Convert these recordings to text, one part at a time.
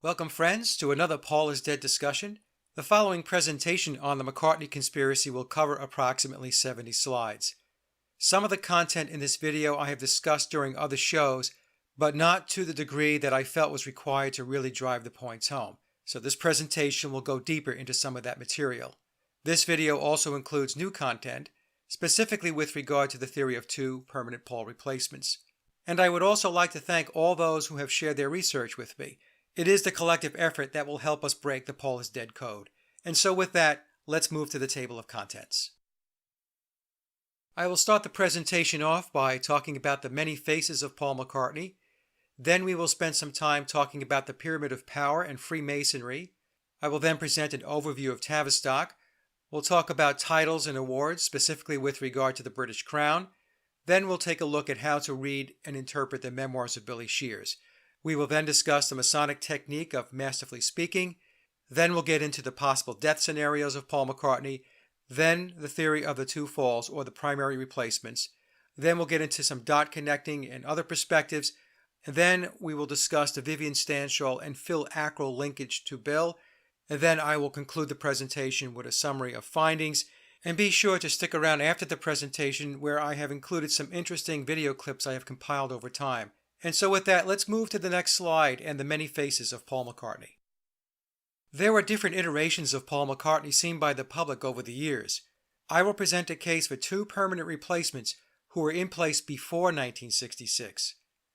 Welcome, friends, to another Paul is Dead discussion. The following presentation on the McCartney conspiracy will cover approximately 70 slides. Some of the content in this video I have discussed during other shows, but not to the degree that I felt was required to really drive the points home. So this presentation will go deeper into some of that material. This video also includes new content, specifically with regard to the theory of two permanent Paul replacements. And I would also like to thank all those who have shared their research with me. It is the collective effort that will help us break the Paul is Dead code. And so with that, let's move to the table of contents. I will start the presentation off by talking about the many faces of Paul McCartney. Then we will spend some time talking about the Pyramid of Power and Freemasonry. I will then present an overview of Tavistock. We'll talk about titles and awards, specifically with regard to the British Crown. Then we'll take a look at how to read and interpret the memoirs of Billy Shears. We will then discuss the Masonic technique of masterfully speaking. Then we'll get into the possible death scenarios of Paul McCartney. Then the theory of the two falls or the primary replacements. Then we'll get into some dot connecting and other perspectives. And then we will discuss the Vivian Stanshall and Phil Ackrell linkage to Bill. And then I will conclude the presentation with a summary of findings. And be sure to stick around after the presentation where I have included some interesting video clips I have compiled over time. And so with that, let's move to the next slide and the many faces of Paul McCartney. There were different iterations of Paul McCartney seen by the public over the years. I will present a case for two permanent replacements who were in place before 1966.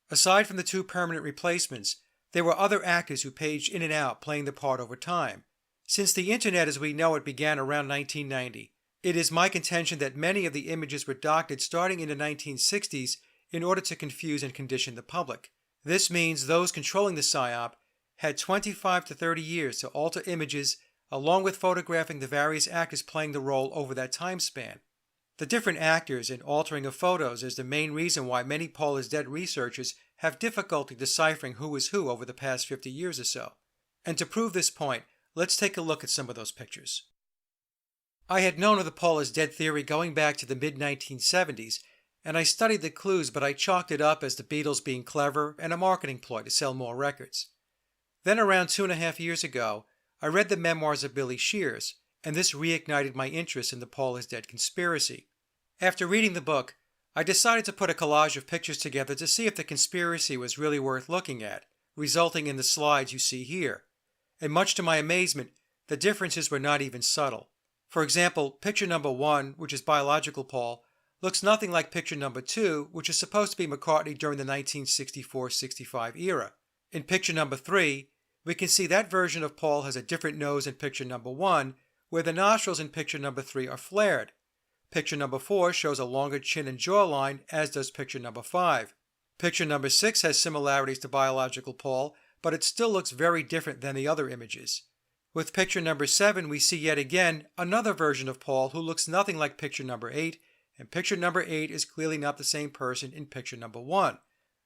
Aside from the two permanent replacements, there were other actors who paged in and out playing the part over time. Since the internet as we know it began around 1990, it is my contention that many of the images were doctored starting in the 1960s in order to confuse and condition the public. This means those controlling the PSYOP had 25 to 30 years to alter images along with photographing the various actors playing the role over that time span. The different actors and altering of photos is the main reason why many Paul is Dead researchers have difficulty deciphering who is who over the past 50 years or so. And to prove this point, let's take a look at some of those pictures. I had known of the Paul is Dead theory going back to the mid-1970s, and I studied the clues, but I chalked it up as the Beatles being clever and a marketing ploy to sell more records. Then around 2.5 years ago, I read the memoirs of Billy Shears, and this reignited my interest in the Paul is Dead conspiracy. After reading the book, I decided to put a collage of pictures together to see if the conspiracy was really worth looking at, resulting in the slides you see here. And much to my amazement, the differences were not even subtle. For example, picture number 1, which is biological Paul, looks nothing like picture number 2, which is supposed to be McCartney during the 1964-65 era. In picture number 3, we can see that version of Paul has a different nose in picture number 1, where the nostrils in picture number 3 are flared. Picture number 4 shows a longer chin and jawline, as does picture number 5. Picture number 6 has similarities to biological Paul, but it still looks very different than the other images. With picture number 7, we see yet again another version of Paul who looks nothing like picture number 8, and picture number 8 is clearly not the same person in picture number 1.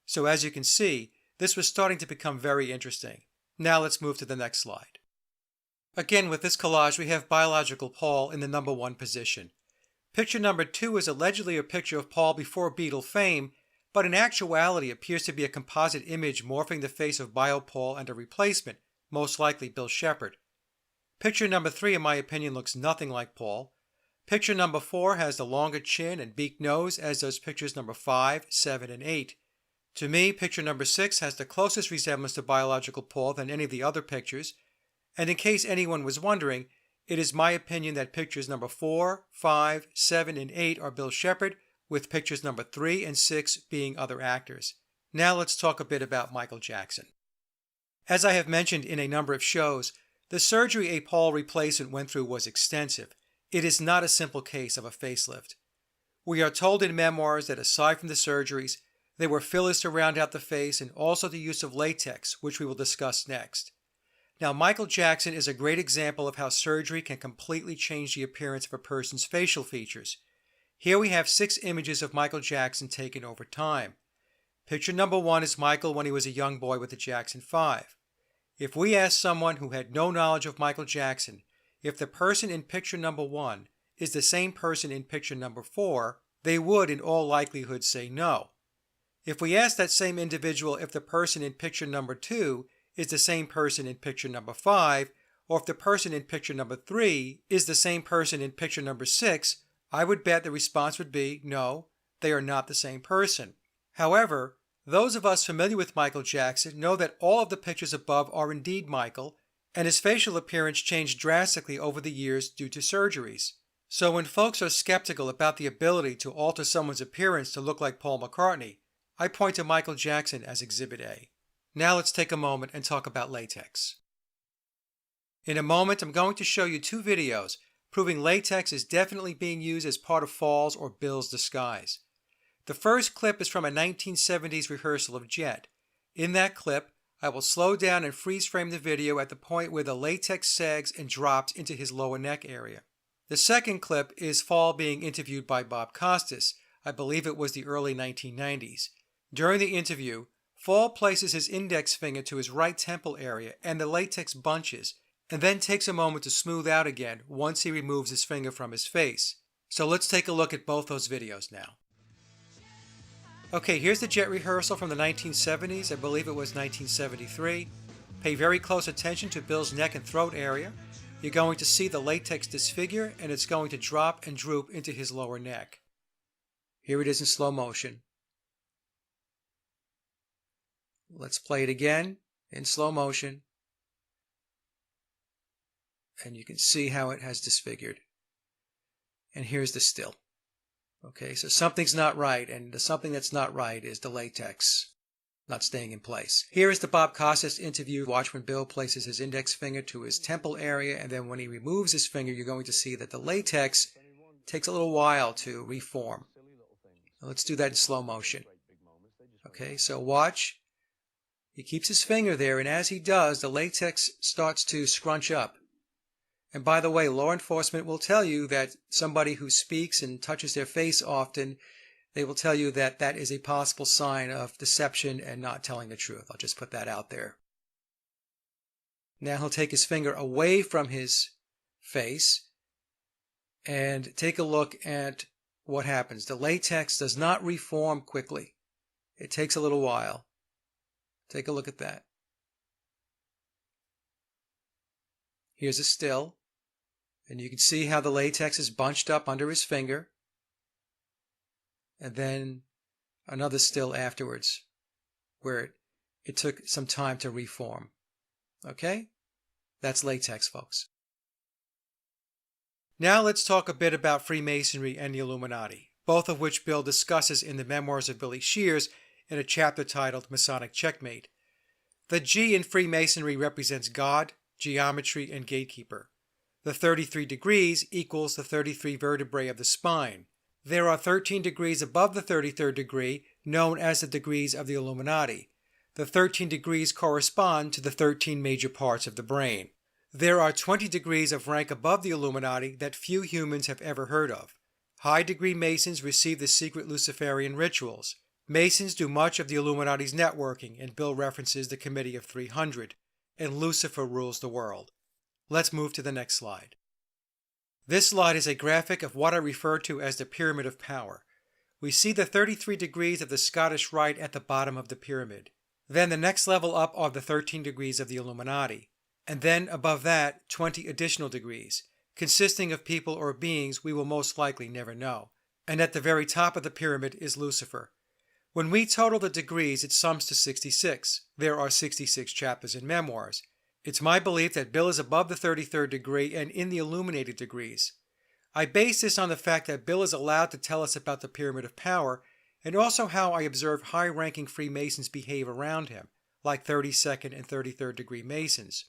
So as you can see, this was starting to become very interesting. Now let's move to the next slide. Again, with this collage, we have biological Paul in the number 1 position. Picture number 2 is allegedly a picture of Paul before Beatle fame, but in actuality appears to be a composite image morphing the face of Bio Paul and a replacement, most likely Bill Shepherd. Picture number 3, in my opinion, looks nothing like Paul. Picture number 4 has the longer chin and beak nose, as does pictures number 5, 7, and 8. To me, picture number 6 has the closest resemblance to biological Paul than any of the other pictures, and in case anyone was wondering, it is my opinion that pictures number 4, 5, 7, and 8 are Bill Shepherd, with pictures number 3 and 6 being other actors. Now let's talk a bit about Michael Jackson. As I have mentioned in a number of shows, the surgery a Paul replacement went through was extensive. It is not a simple case of a facelift. We are told in memoirs that aside from the surgeries, there were fillers to round out the face and also the use of latex, which we will discuss next. Now, Michael Jackson is a great example of how surgery can completely change the appearance of a person's facial features. Here we have 6 images of Michael Jackson taken over time. Picture number 1 is Michael when he was a young boy with the Jackson 5. If we ask someone who had no knowledge of Michael Jackson if the person in picture number 1 is the same person in picture number 4, they would in all likelihood say no. If we ask that same individual if the person in picture number 2 is the same person in picture number 5, or if the person in picture number 3 is the same person in picture number 6, I would bet the response would be, no, they are not the same person. However, those of us familiar with Michael Jackson know that all of the pictures above are indeed Michael, and his facial appearance changed drastically over the years due to surgeries. So when folks are skeptical about the ability to alter someone's appearance to look like Paul McCartney, I point to Michael Jackson as Exhibit A. Now let's take a moment and talk about latex. In a moment, I'm going to show you 2 videos proving latex is definitely being used as part of Falls or Bill's disguise. The first clip is from a 1970s rehearsal of Jet. In that clip, I will slow down and freeze frame the video at the point where the latex sags and drops into his lower neck area. The second clip is Fall being interviewed by Bob Costas. I believe it was the early 1990s. During the interview, Fall places his index finger to his right temple area and the latex bunches, and then takes a moment to smooth out again once he removes his finger from his face. So let's take a look at both those videos now. Okay, here's the Jet rehearsal from the 1970s. I believe it was 1973. Pay very close attention to Bill's neck and throat area. You're going to see the latex disfigure, and it's going to drop and droop into his lower neck. Here it is in slow motion. Let's play it again in slow motion. And you can see how it has disfigured. And here's the still. Okay, so something's not right, and the something that's not right is the latex not staying in place. Here is the Bob Costas interview. Watch when Bill places his index finger to his temple area, and then when he removes his finger, you're going to see that the latex takes a little while to reform. Now let's do that in slow motion. Okay, so watch. He keeps his finger there, and as he does, the latex starts to scrunch up. And by the way, law enforcement will tell you that somebody who speaks and touches their face often, they will tell you that that is a possible sign of deception and not telling the truth. I'll just put that out there. Now he'll take his finger away from his face and take a look at what happens. The latex does not reform quickly. It takes a little while. Take a look at that. Here's a still. And you can see how the latex is bunched up under his finger. And then another still afterwards, where it took some time to reform. Okay? That's latex, folks. Now let's talk a bit about Freemasonry and the Illuminati, both of which Bill discusses in the Memoirs of Billy Shears in a chapter titled Masonic Checkmate. The G in Freemasonry represents God, geometry, and gatekeeper. The 33 degrees equals the 33 vertebrae of the spine. There are 13 degrees above the 33rd degree, known as the degrees of the Illuminati. The 13 degrees correspond to the 13 major parts of the brain. There are 20 degrees of rank above the Illuminati that few humans have ever heard of. High-degree Masons receive the secret Luciferian rituals. Masons do much of the Illuminati's networking, and Bill references the Committee of 300, and Lucifer rules the world. Let's move to the next slide. This slide is a graphic of what I refer to as the Pyramid of Power. We see the 33 degrees of the Scottish Rite at the bottom of the pyramid. Then the next level up are the 13 degrees of the Illuminati. And then above that, 20 additional degrees, consisting of people or beings we will most likely never know. And at the very top of the pyramid is Lucifer. When we total the degrees, it sums to 66. There are 66 chapters in Memoirs. It's my belief that Bill is above the 33rd degree and in the illuminated degrees. I base this on the fact that Bill is allowed to tell us about the Pyramid of Power and also how I observe high-ranking Freemasons behave around him, like 32nd and 33rd degree Masons.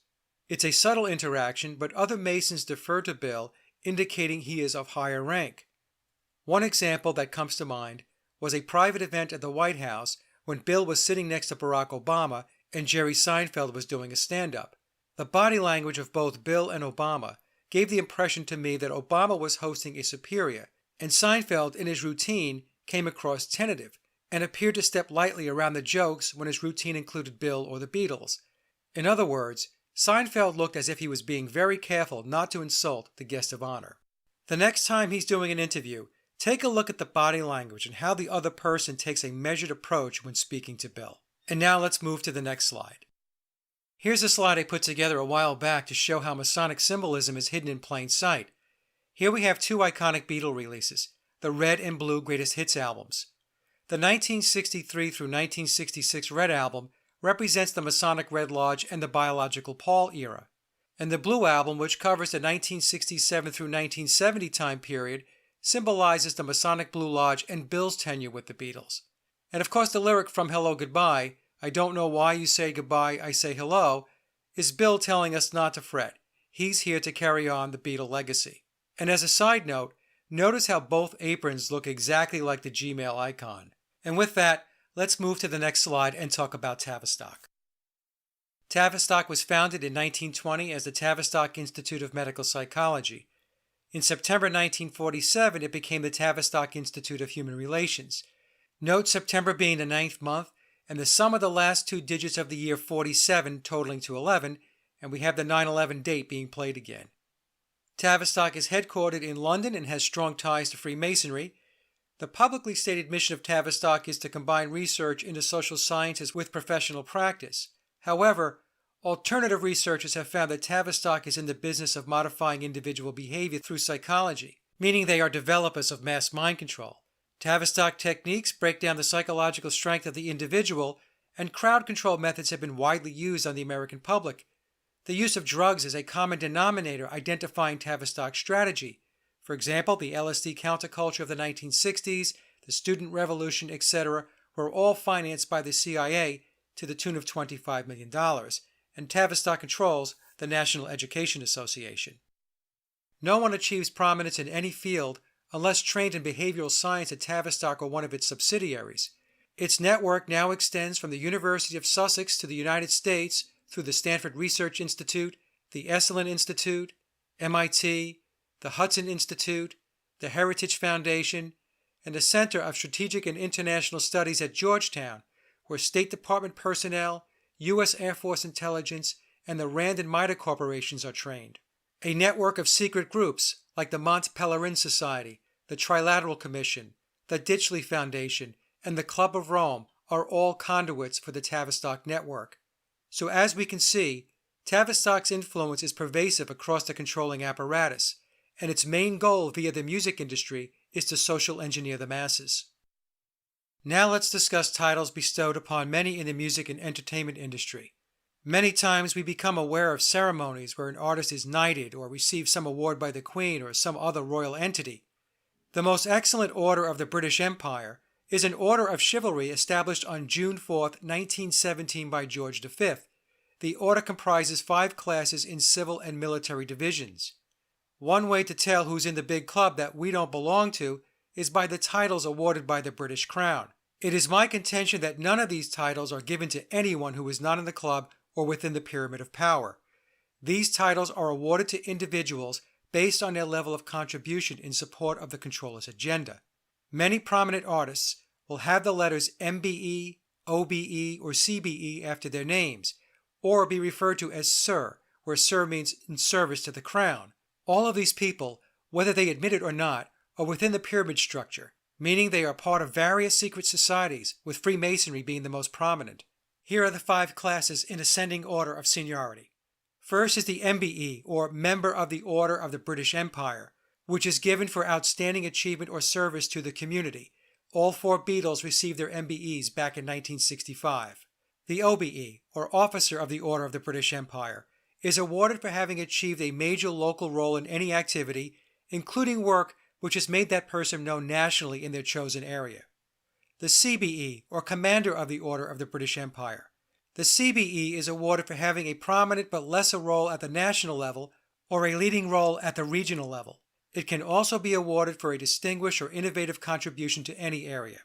It's a subtle interaction, but other Masons defer to Bill, indicating he is of higher rank. One example that comes to mind was a private event at the White House when Bill was sitting next to Barack Obama and Jerry Seinfeld was doing a stand-up. The body language of both Bill and Obama gave the impression to me that Obama was hosting a superior, and Seinfeld, in his routine, came across tentative and appeared to step lightly around the jokes when his routine included Bill or the Beatles. In other words, Seinfeld looked as if he was being very careful not to insult the guest of honor. The next time he's doing an interview, take a look at the body language and how the other person takes a measured approach when speaking to Bill. And now let's move to the next slide. Here's a slide I put together a while back to show how Masonic symbolism is hidden in plain sight. Here we have two iconic Beatle releases, the Red and Blue Greatest Hits albums. The 1963 through 1966 Red album represents the Masonic Red Lodge and the Biological Paul era. And the Blue album, which covers the 1967 through 1970 time period, symbolizes the Masonic Blue Lodge and Bill's tenure with the Beatles. And of course the lyric from Hello Goodbye, I don't know why you say goodbye, I say hello, is Bill telling us not to fret. He's here to carry on the Beatle legacy. And as a side note, notice how both aprons look exactly like the Gmail icon. And with that, let's move to the next slide and talk about Tavistock. Tavistock was founded in 1920 as the Tavistock Institute of Medical Psychology. In September 1947, it became the Tavistock Institute of Human Relations. Note September being the 9th month, and the sum of the last two digits of the year 47 totaling to 11, and we have the 9/11 date being played again. Tavistock is headquartered in London and has strong ties to Freemasonry. The publicly stated mission of Tavistock is to combine research into social sciences with professional practice. However, alternative researchers have found that Tavistock is in the business of modifying individual behavior through psychology, meaning they are developers of mass mind control. Tavistock techniques break down the psychological strength of the individual, and crowd control methods have been widely used on the American public. The use of drugs is a common denominator identifying Tavistock's strategy. For example, the LSD counterculture of the 1960s, the student revolution, etc., were all financed by the CIA to the tune of $25 million, and Tavistock controls the National Education Association. No one achieves prominence in any field unless trained in behavioral science at Tavistock or one of its subsidiaries. Its network now extends from the University of Sussex to the United States through the Stanford Research Institute, the Esalen Institute, MIT, the Hudson Institute, the Heritage Foundation, and the Center of Strategic and International Studies at Georgetown, where State Department personnel, U.S. Air Force intelligence, and the Rand and Mida corporations are trained. A network of secret groups like the Mont Pelerin Society, the Trilateral Commission, the Ditchley Foundation, and the Club of Rome are all conduits for the Tavistock network. So as we can see, Tavistock's influence is pervasive across the controlling apparatus, and its main goal via the music industry is to social engineer the masses. Now let's discuss titles bestowed upon many in the music and entertainment industry. Many times we become aware of ceremonies where an artist is knighted or receives some award by the Queen or some other royal entity. The most excellent order of the British Empire is an order of chivalry established on June 4, 1917 by George V. The order comprises 5 classes in civil and military divisions. One way to tell who's in the big club that we don't belong to is by the titles awarded by the British Crown. It is my contention that none of these titles are given to anyone who is not in the club or within the pyramid of power. These titles are awarded to individuals based on their level of contribution in support of the controller's agenda. Many prominent artists will have the letters MBE, OBE, or CBE after their names, or be referred to as Sir, where Sir means in service to the crown. All of these people, whether they admit it or not, are within the pyramid structure, meaning they are part of various secret societies, with Freemasonry being the most prominent. Here are the 5 classes in ascending order of seniority. First is the MBE, or Member of the Order of the British Empire, which is given for outstanding achievement or service to the community. All 4 Beatles received their MBEs back in 1965. The OBE, or Officer of the Order of the British Empire, is awarded for having achieved a major local role in any activity, including work which has made that person known nationally in their chosen area. The CBE, or Commander of the Order of the British Empire. The CBE is awarded for having a prominent but lesser role at the national level or a leading role at the regional level. It can also be awarded for a distinguished or innovative contribution to any area.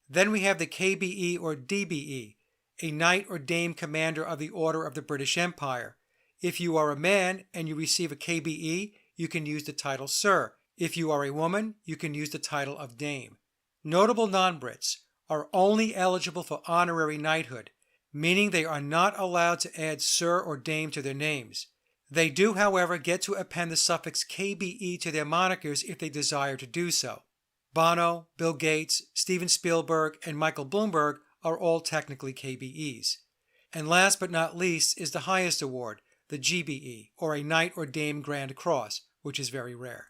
Then we have the KBE or DBE, a Knight or Dame Commander of the Order of the British Empire. If you are a man and you receive a KBE, you can use the title Sir. If you are a woman, you can use the title of Dame. Notable non-Brits are only eligible for honorary knighthood, meaning they are not allowed to add Sir or Dame to their names. They do, however, get to append the suffix KBE to their monikers if they desire to do so. Bono, Bill Gates, Steven Spielberg, and Michael Bloomberg are all technically KBEs. And last but not least is the highest award, the GBE, or a Knight or Dame Grand Cross, which is very rare.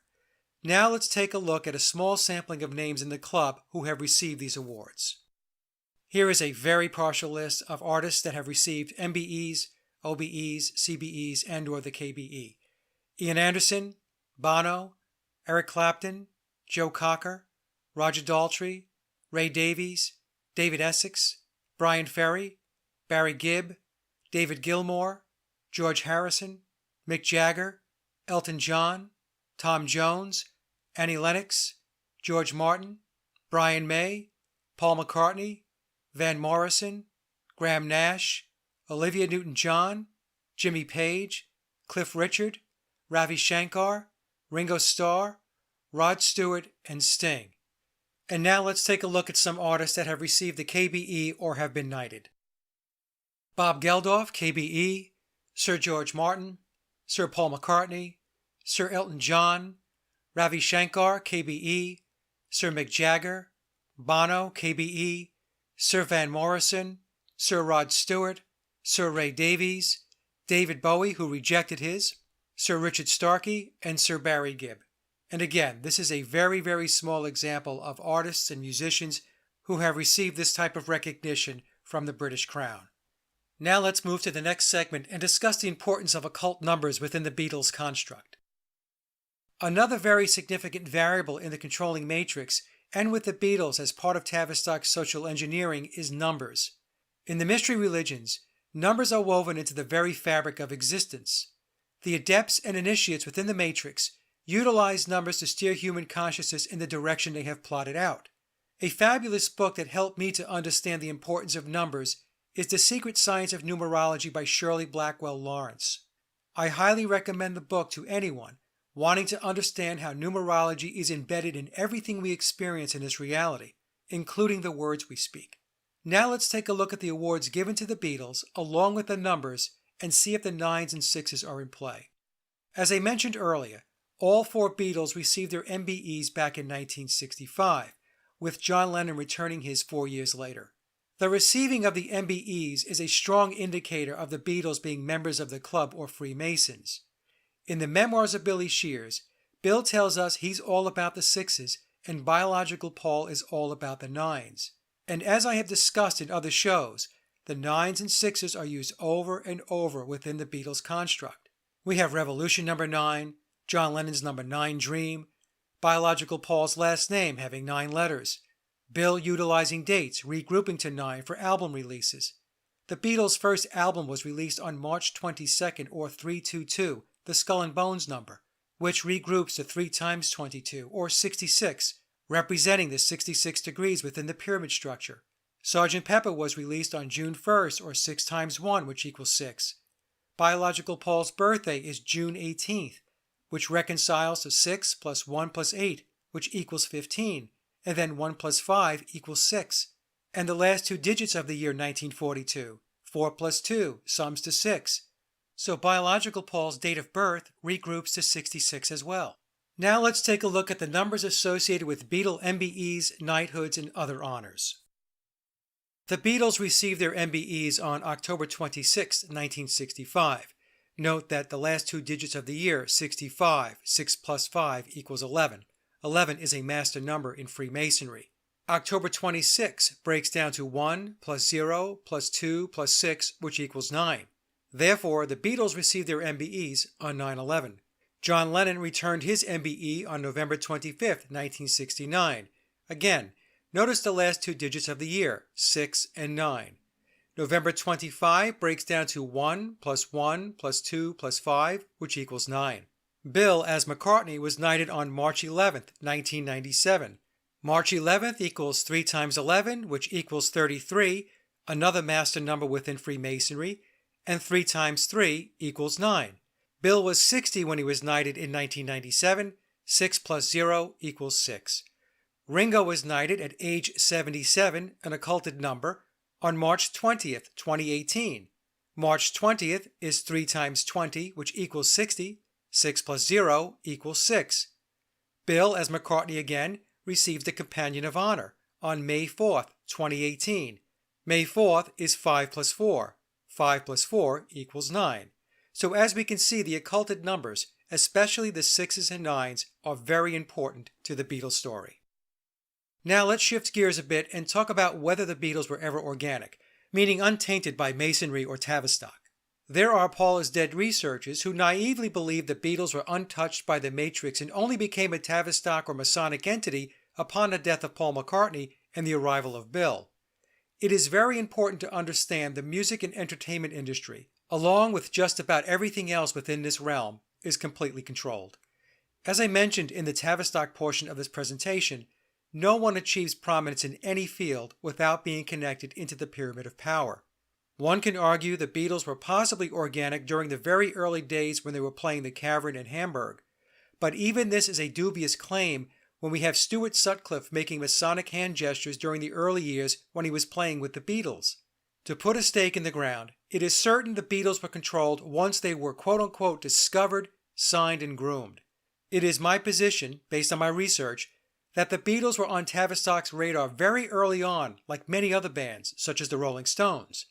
Now let's take a look at a small sampling of names in the club who have received these awards. Here is a very partial list of artists that have received MBEs, OBEs, CBEs, and/or the KBE. Ian Anderson, Bono, Eric Clapton, Joe Cocker, Roger Daltrey, Ray Davies, David Essex, Brian Ferry, Barry Gibb, David Gilmour, George Harrison, Mick Jagger, Elton John, Tom Jones, Annie Lennox, George Martin, Brian May, Paul McCartney, Van Morrison, Graham Nash, Olivia Newton-John, Jimmy Page, Cliff Richard, Ravi Shankar, Ringo Starr, Rod Stewart, and Sting. And now let's take a look at some artists that have received the KBE or have been knighted. Bob Geldof, KBE, Sir George Martin, Sir Paul McCartney, Sir Elton John, Ravi Shankar, KBE, Sir Mick Jagger, Bono, KBE, Sir Van Morrison, Sir Rod Stewart, Sir Ray Davies, David Bowie, who rejected his, Sir Richard Starkey, and Sir Barry Gibb. And again, this is a very, very small example of artists and musicians who have received this type of recognition from the British Crown. Now let's move to the next segment and discuss the importance of occult numbers within the Beatles construct. Another very significant variable in the controlling matrix and with the Beatles as part of Tavistock's social engineering is numbers. In the mystery religions, numbers are woven into the very fabric of existence. The adepts and initiates within the matrix utilize numbers to steer human consciousness in the direction they have plotted out. A fabulous book that helped me to understand the importance of numbers is The Secret Science of Numerology by Shirley Blackwell Lawrence. I highly recommend the book to anyone wanting to understand how numerology is embedded in everything we experience in this reality, including the words we speak. Now let's take a look at the awards given to the Beatles along with the numbers and see if the 9s and 6s are in play. As I mentioned earlier, all 4 Beatles received their MBEs back in 1965, with John Lennon returning his 4 years later. The receiving of the MBEs is a strong indicator of the Beatles being members of the club or Freemasons. In the memoirs of Billy Shears, Bill tells us he's all about the 6s and biological Paul is all about the 9s. And as I have discussed in other shows, the 9s and 6s are used over and over within the Beatles construct. We have Revolution number 9, John Lennon's number 9 Dream, biological Paul's last name having 9 letters, Bill utilizing dates, regrouping to 9 for album releases. The Beatles' first album was released on March 22nd or 322, the Skull and Bones number, which regroups to 3 times 22 or 66, representing the 66 degrees within the pyramid structure. Sgt. Pepper was released on June 1st or 6 times 1, which equals 6. Biological Paul's birthday is June 18th, which reconciles to 6 plus 1 plus 8, which equals 15, and then 1 plus 5 equals 6. And the last 2 digits of the year 1942, 4 plus 2, sums to 6. So biological Paul's date of birth regroups to 66 as well. Now let's take a look at the numbers associated with Beatle MBEs, knighthoods, and other honors. The Beatles received their MBEs on October 26, 1965. Note that the last 2 digits of the year, 65, 6 plus 5 equals 11. 11 is a master number in Freemasonry. October 26 breaks down to 1 plus 0 plus 2 plus 6, which equals 9. Therefore, the Beatles received their MBEs on 9/11. John Lennon returned his MBE on November 25, 1969. Again, notice the last 2 digits of the year, 6 and 9. November 25 breaks down to 1 plus 1 plus 2 plus 5, which equals 9. Bill, as McCartney, was knighted on March 11, 1997. March 11th equals 3 times 11, which equals 33, another master number within Freemasonry, and 3 times 3 equals 9. Bill was 60 when he was knighted in 1997. 6 plus 0 equals 6. Ringo was knighted at age 77, an occulted number, on March 20th, 2018. March 20th is 3 times 20, which equals 60. 6 plus 0 equals 6. Bill, as McCartney again, received the Companion of Honor on May 4th, 2018. May 4th is 5 plus 4. 5 plus 4 equals 9. So as we can see, the occulted numbers, especially the 6s and 9s, are very important to the Beatles story. Now let's shift gears a bit and talk about whether the Beatles were ever organic, meaning untainted by Masonry or Tavistock. There are Paul is Dead researchers who naively believe the Beatles were untouched by the Matrix and only became a Tavistock or Masonic entity upon the death of Paul McCartney and the arrival of Bill. It is very important to understand the music and entertainment industry, along with just about everything else within this realm, is completely controlled. As I mentioned in the Tavistock portion of this presentation, no one achieves prominence in any field without being connected into the pyramid of power. One can argue the Beatles were possibly organic during the very early days when they were playing the Cavern in Hamburg, but even this is a dubious claim when we have Stuart Sutcliffe making Masonic hand gestures during the early years when he was playing with the Beatles. To put a stake in the ground, it is certain the Beatles were controlled once they were quote-unquote discovered, signed, and groomed. It is my position, based on my research, that the Beatles were on Tavistock's radar very early on, like many other bands, such as the Rolling Stones.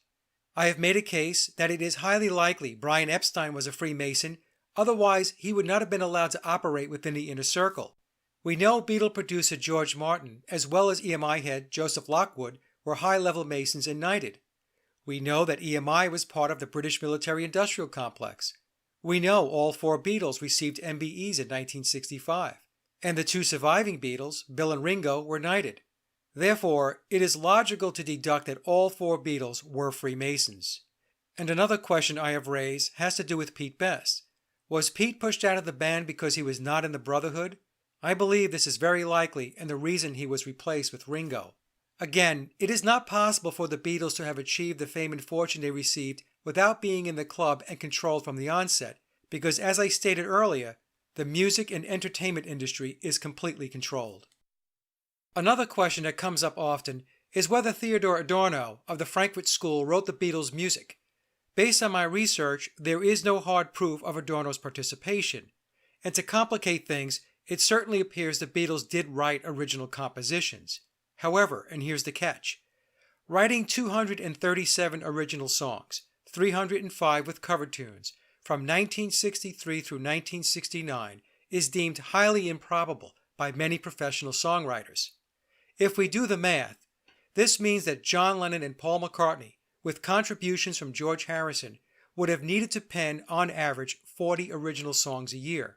I have made a case that it is highly likely Brian Epstein was a Freemason, otherwise he would not have been allowed to operate within the inner circle. We know Beatle producer George Martin, as well as EMI head Joseph Lockwood, were high-level Masons and knighted. We know that EMI was part of the British military-industrial complex. We know all 4 Beatles received MBEs in 1965, and the 2 surviving Beatles, Bill and Ringo, were knighted. Therefore, it is logical to deduct that all 4 Beatles were Freemasons. And another question I have raised has to do with Pete Best. Was Pete pushed out of the band because he was not in the Brotherhood? I believe this is very likely and the reason he was replaced with Ringo. Again, it is not possible for the Beatles to have achieved the fame and fortune they received without being in the club and controlled from the onset, because as I stated earlier, the music and entertainment industry is completely controlled. Another question that comes up often is whether Theodor Adorno of the Frankfurt School wrote the Beatles' music. Based on my research, there is no hard proof of Adorno's participation, and to complicate things, it certainly appears the Beatles did write original compositions. However, and here's the catch, writing 237 original songs, 305 with cover tunes, from 1963 through 1969 is deemed highly improbable by many professional songwriters. If we do the math, this means that John Lennon and Paul McCartney, with contributions from George Harrison, would have needed to pen, on average, 40 original songs a year.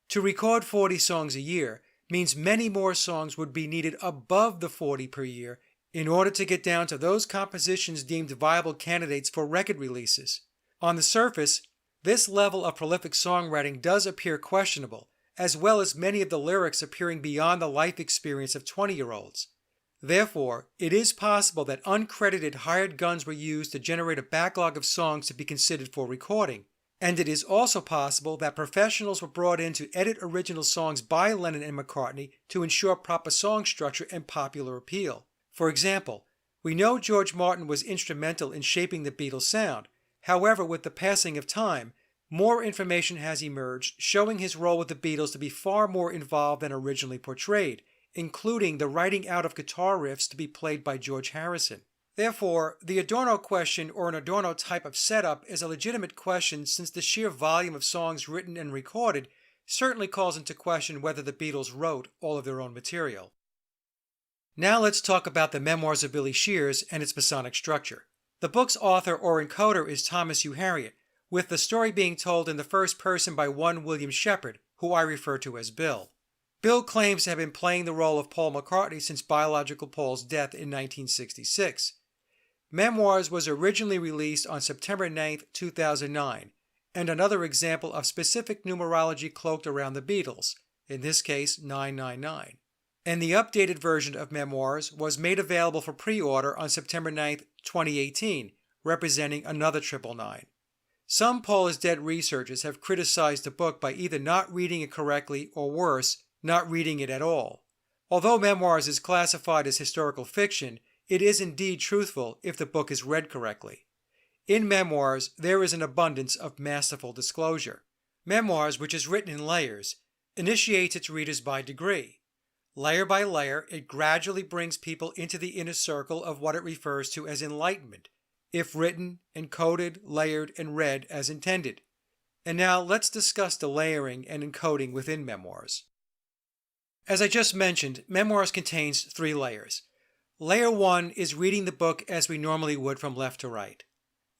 To record 40 songs a year means many more songs would be needed above the 40 per year in order to get down to those compositions deemed viable candidates for record releases. On the surface, this level of prolific songwriting does appear questionable, as well as many of the lyrics appearing beyond the life experience of 20-year-olds. Therefore, it is possible that uncredited hired guns were used to generate a backlog of songs to be considered for recording, and it is also possible that professionals were brought in to edit original songs by Lennon and McCartney to ensure proper song structure and popular appeal. For example, we know George Martin was instrumental in shaping the Beatles' sound. However, with the passing of time, more information has emerged showing his role with the Beatles to be far more involved than originally portrayed, including the writing out of guitar riffs to be played by George Harrison. Therefore, the Adorno question or an Adorno type of setup is a legitimate question since the sheer volume of songs written and recorded certainly calls into question whether the Beatles wrote all of their own material. Now let's talk about the Memoirs of Billy Shears and its Masonic structure. The book's author or encoder is Thomas Hugh Harriot, with the story being told in the first person by one William Shepard, who I refer to as Bill. Bill claims to have been playing the role of Paul McCartney since biological Paul's death in 1966. Memoirs was originally released on September 9, 2009, and another example of specific numerology cloaked around the Beatles, in this case 999. And the updated version of Memoirs was made available for pre-order on September 9, 2018, representing another 999. Some Paul is Dead researchers have criticized the book by either not reading it correctly or worse, not reading it at all. Although Memoirs is classified as historical fiction, it is indeed truthful if the book is read correctly. In Memoirs, there is an abundance of masterful disclosure. Memoirs, which is written in layers, initiates its readers by degree. Layer by layer, it gradually brings people into the inner circle of what it refers to as enlightenment. if written, encoded, layered, and read as intended. And now let's discuss the layering and encoding within memoirs. As I just mentioned, memoirs contains 3 layers. Layer 1 is reading the book as we normally would from left to right.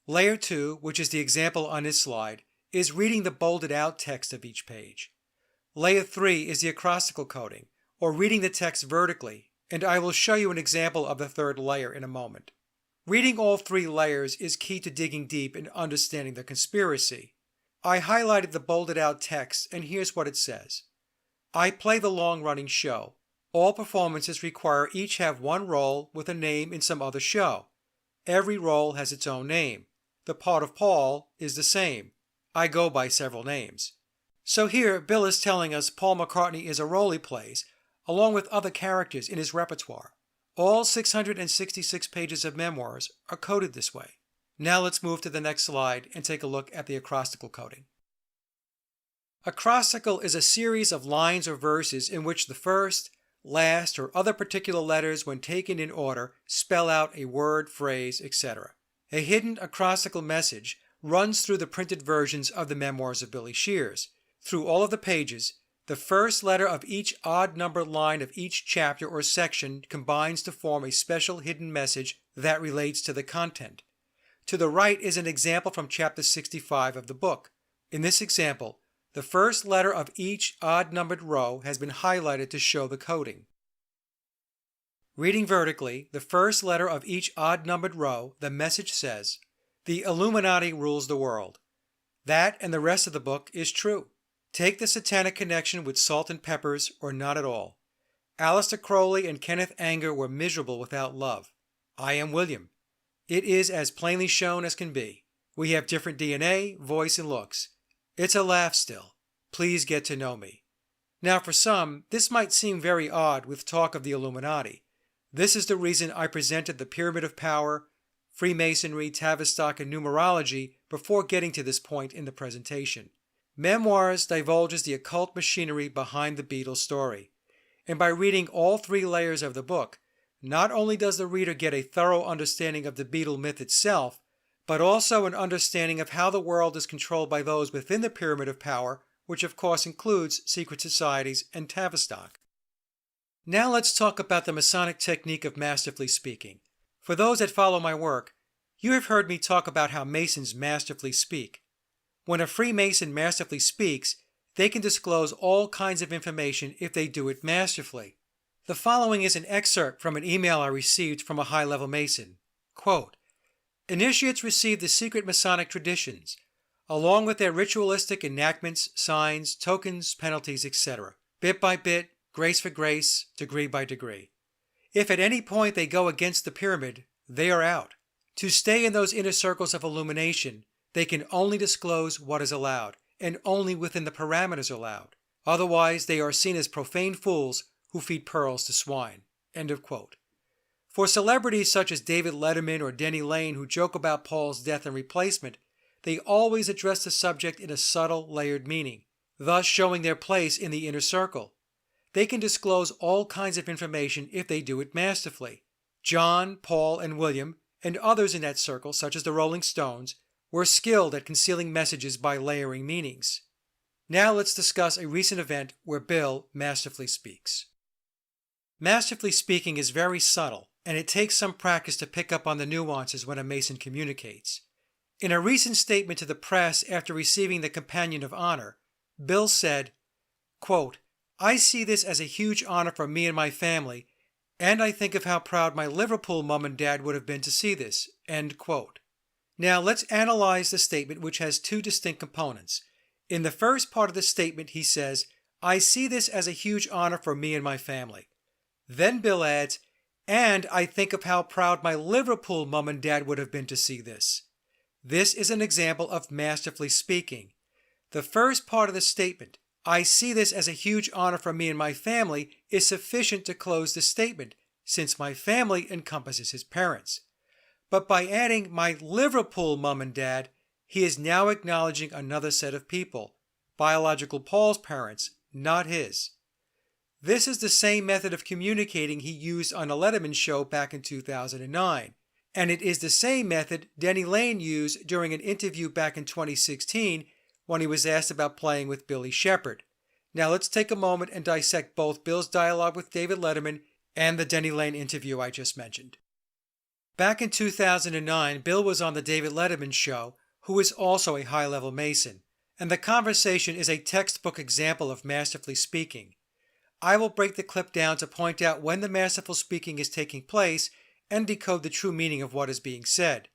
Layer 2, which is the example on this slide, is reading the bolded out text of each page. Layer 3 is the acrostical coding, or reading the text vertically, and I will show you an example of the 3rd layer in a moment. Reading all 3 layers is key to digging deep and understanding the conspiracy. I highlighted the bolded out text, and here's what it says. I play the long-running show. All performances require each have one role with a name in some other show. Every role has its own name. The part of Paul is the same. I go by several names. So here, Bill is telling us Paul McCartney is a role he plays, along with other characters in his repertoire. All 666 pages of memoirs are coded this way. Now let's move to the next slide and take a look at the acrostical coding. Acrostical is a series of lines or verses in which the first, last, or other particular letters, when taken in order, spell out a word, phrase, etc. A hidden acrostical message runs through the printed versions of the memoirs of Billy Shears. Through all of the pages, the first letter of each odd-numbered line of each chapter or section combines to form a special hidden message that relates to the content. To the right is an example from chapter 65 of the book. In this example, the first letter of each odd-numbered row has been highlighted to show the coding. Reading vertically, the first letter of each odd-numbered row, the message says, "The Illuminati rules the world." That and the rest of the book is true. Take the satanic connection with salt and peppers or not at all. Aleister Crowley and Kenneth Anger were miserable without love. I am William. It is as plainly shown as can be. We have different DNA, voice, and looks. It's a laugh still. Please get to know me. Now for some, this might seem very odd with talk of the Illuminati. This is the reason I presented the Pyramid of Power, Freemasonry, Tavistock, and numerology before getting to this point in the presentation. Memoirs divulges the occult machinery behind the Beatles story. And by reading all 3 layers of the book, not only does the reader get a thorough understanding of the Beatle myth itself, but also an understanding of how the world is controlled by those within the Pyramid of Power, which of course includes secret societies and Tavistock. Now let's talk about the Masonic technique of masterfully speaking. For those that follow my work, you have heard me talk about how Masons masterfully speak. When a Freemason masterfully speaks, they can disclose all kinds of information if they do it masterfully. The following is an excerpt from an email I received from a high-level Mason. Quote, "Initiates receive the secret Masonic traditions, along with their ritualistic enactments, signs, tokens, penalties, etc., bit by bit, grace for grace, degree by degree. If at any point they go against the pyramid, they are out. To stay in those inner circles of illumination, they can only disclose what is allowed, and only within the parameters allowed. Otherwise, they are seen as profane fools who feed pearls to swine." End of quote. For celebrities such as David Letterman or Denny Lane who joke about Paul's death and replacement, they always address the subject in a subtle, layered meaning, thus showing their place in the inner circle. They can disclose all kinds of information if they do it masterfully. John, Paul, and William, and others in that circle, such as the Rolling Stones, were skilled at concealing messages by layering meanings. Now let's discuss a recent event where Bill masterfully speaks. Masterfully speaking is very subtle, and it takes some practice to pick up on the nuances when a Mason communicates. In a recent statement to the press after receiving the Companion of Honor, Bill said, quote, "I see this as a huge honor for me and my family, and I think of how proud my Liverpool mom and dad would have been to see this." End quote. Now let's analyze the statement, which has 2 distinct components. In the first part of the statement, he says, "I see this as a huge honor for me and my family." Then Bill adds, "And I think of how proud my Liverpool mom and dad would have been to see this." This is an example of masterfully speaking. The first part of the statement, "I see this as a huge honor for me and my family," is sufficient to close the statement, since my family encompasses his parents. But by adding "my Liverpool mom and dad," he is now acknowledging another set of people, biological Paul's parents, not his. This is the same method of communicating he used on a Letterman show back in 2009. And it is the same method Denny Laine used during an interview back in 2016 when he was asked about playing with Billy Shepherd. Now let's take a moment and dissect both Bill's dialogue with David Letterman and the Denny Laine interview I just mentioned. Back in 2009, Bill was on the David Letterman show, who is also a high-level Mason, and the conversation is a textbook example of masterfully speaking. I will break the clip down to point out when the masterful speaking is taking place and decode the true meaning of what is being said.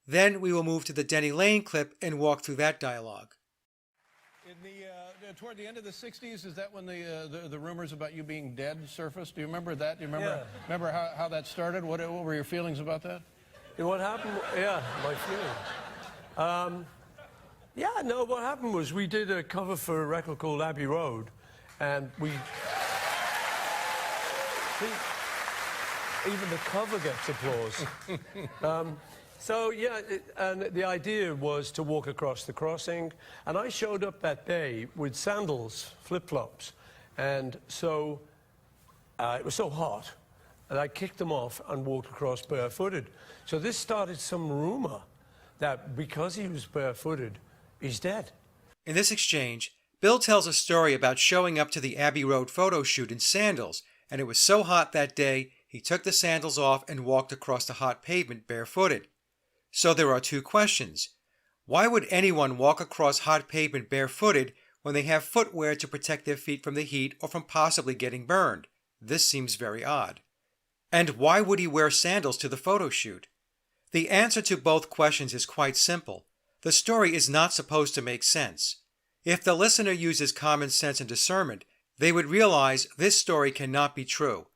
Then we will move to the Denny Laine clip and walk through that dialogue. In toward the end of the 60s, is that when the rumors about you being dead surfaced? Do you remember that? Do you remember how that started? What were your feelings about that? What happened? Yeah, my feeling. What happened was we did a cover for a record called Abbey Road, and we... Even the cover gets applause. And the idea was to walk across the crossing, and I showed up that day with sandals, flip-flops, and so it was so hot, and I kicked them off and walked across barefooted. So this started some rumor that because he was barefooted, he's dead. In this exchange, Bill tells a story about showing up to the Abbey Road photo shoot in sandals, and it was so hot that day, he took the sandals off and walked across the hot pavement barefooted. So there are two questions. Why would anyone walk across hot pavement barefooted when they have footwear to protect their feet from the heat or from possibly getting burned? This seems very odd. And why would he wear sandals to the photo shoot? The answer to both questions is quite simple. The story is not supposed to make sense. If the listener uses common sense and discernment, they would realize this story cannot be true.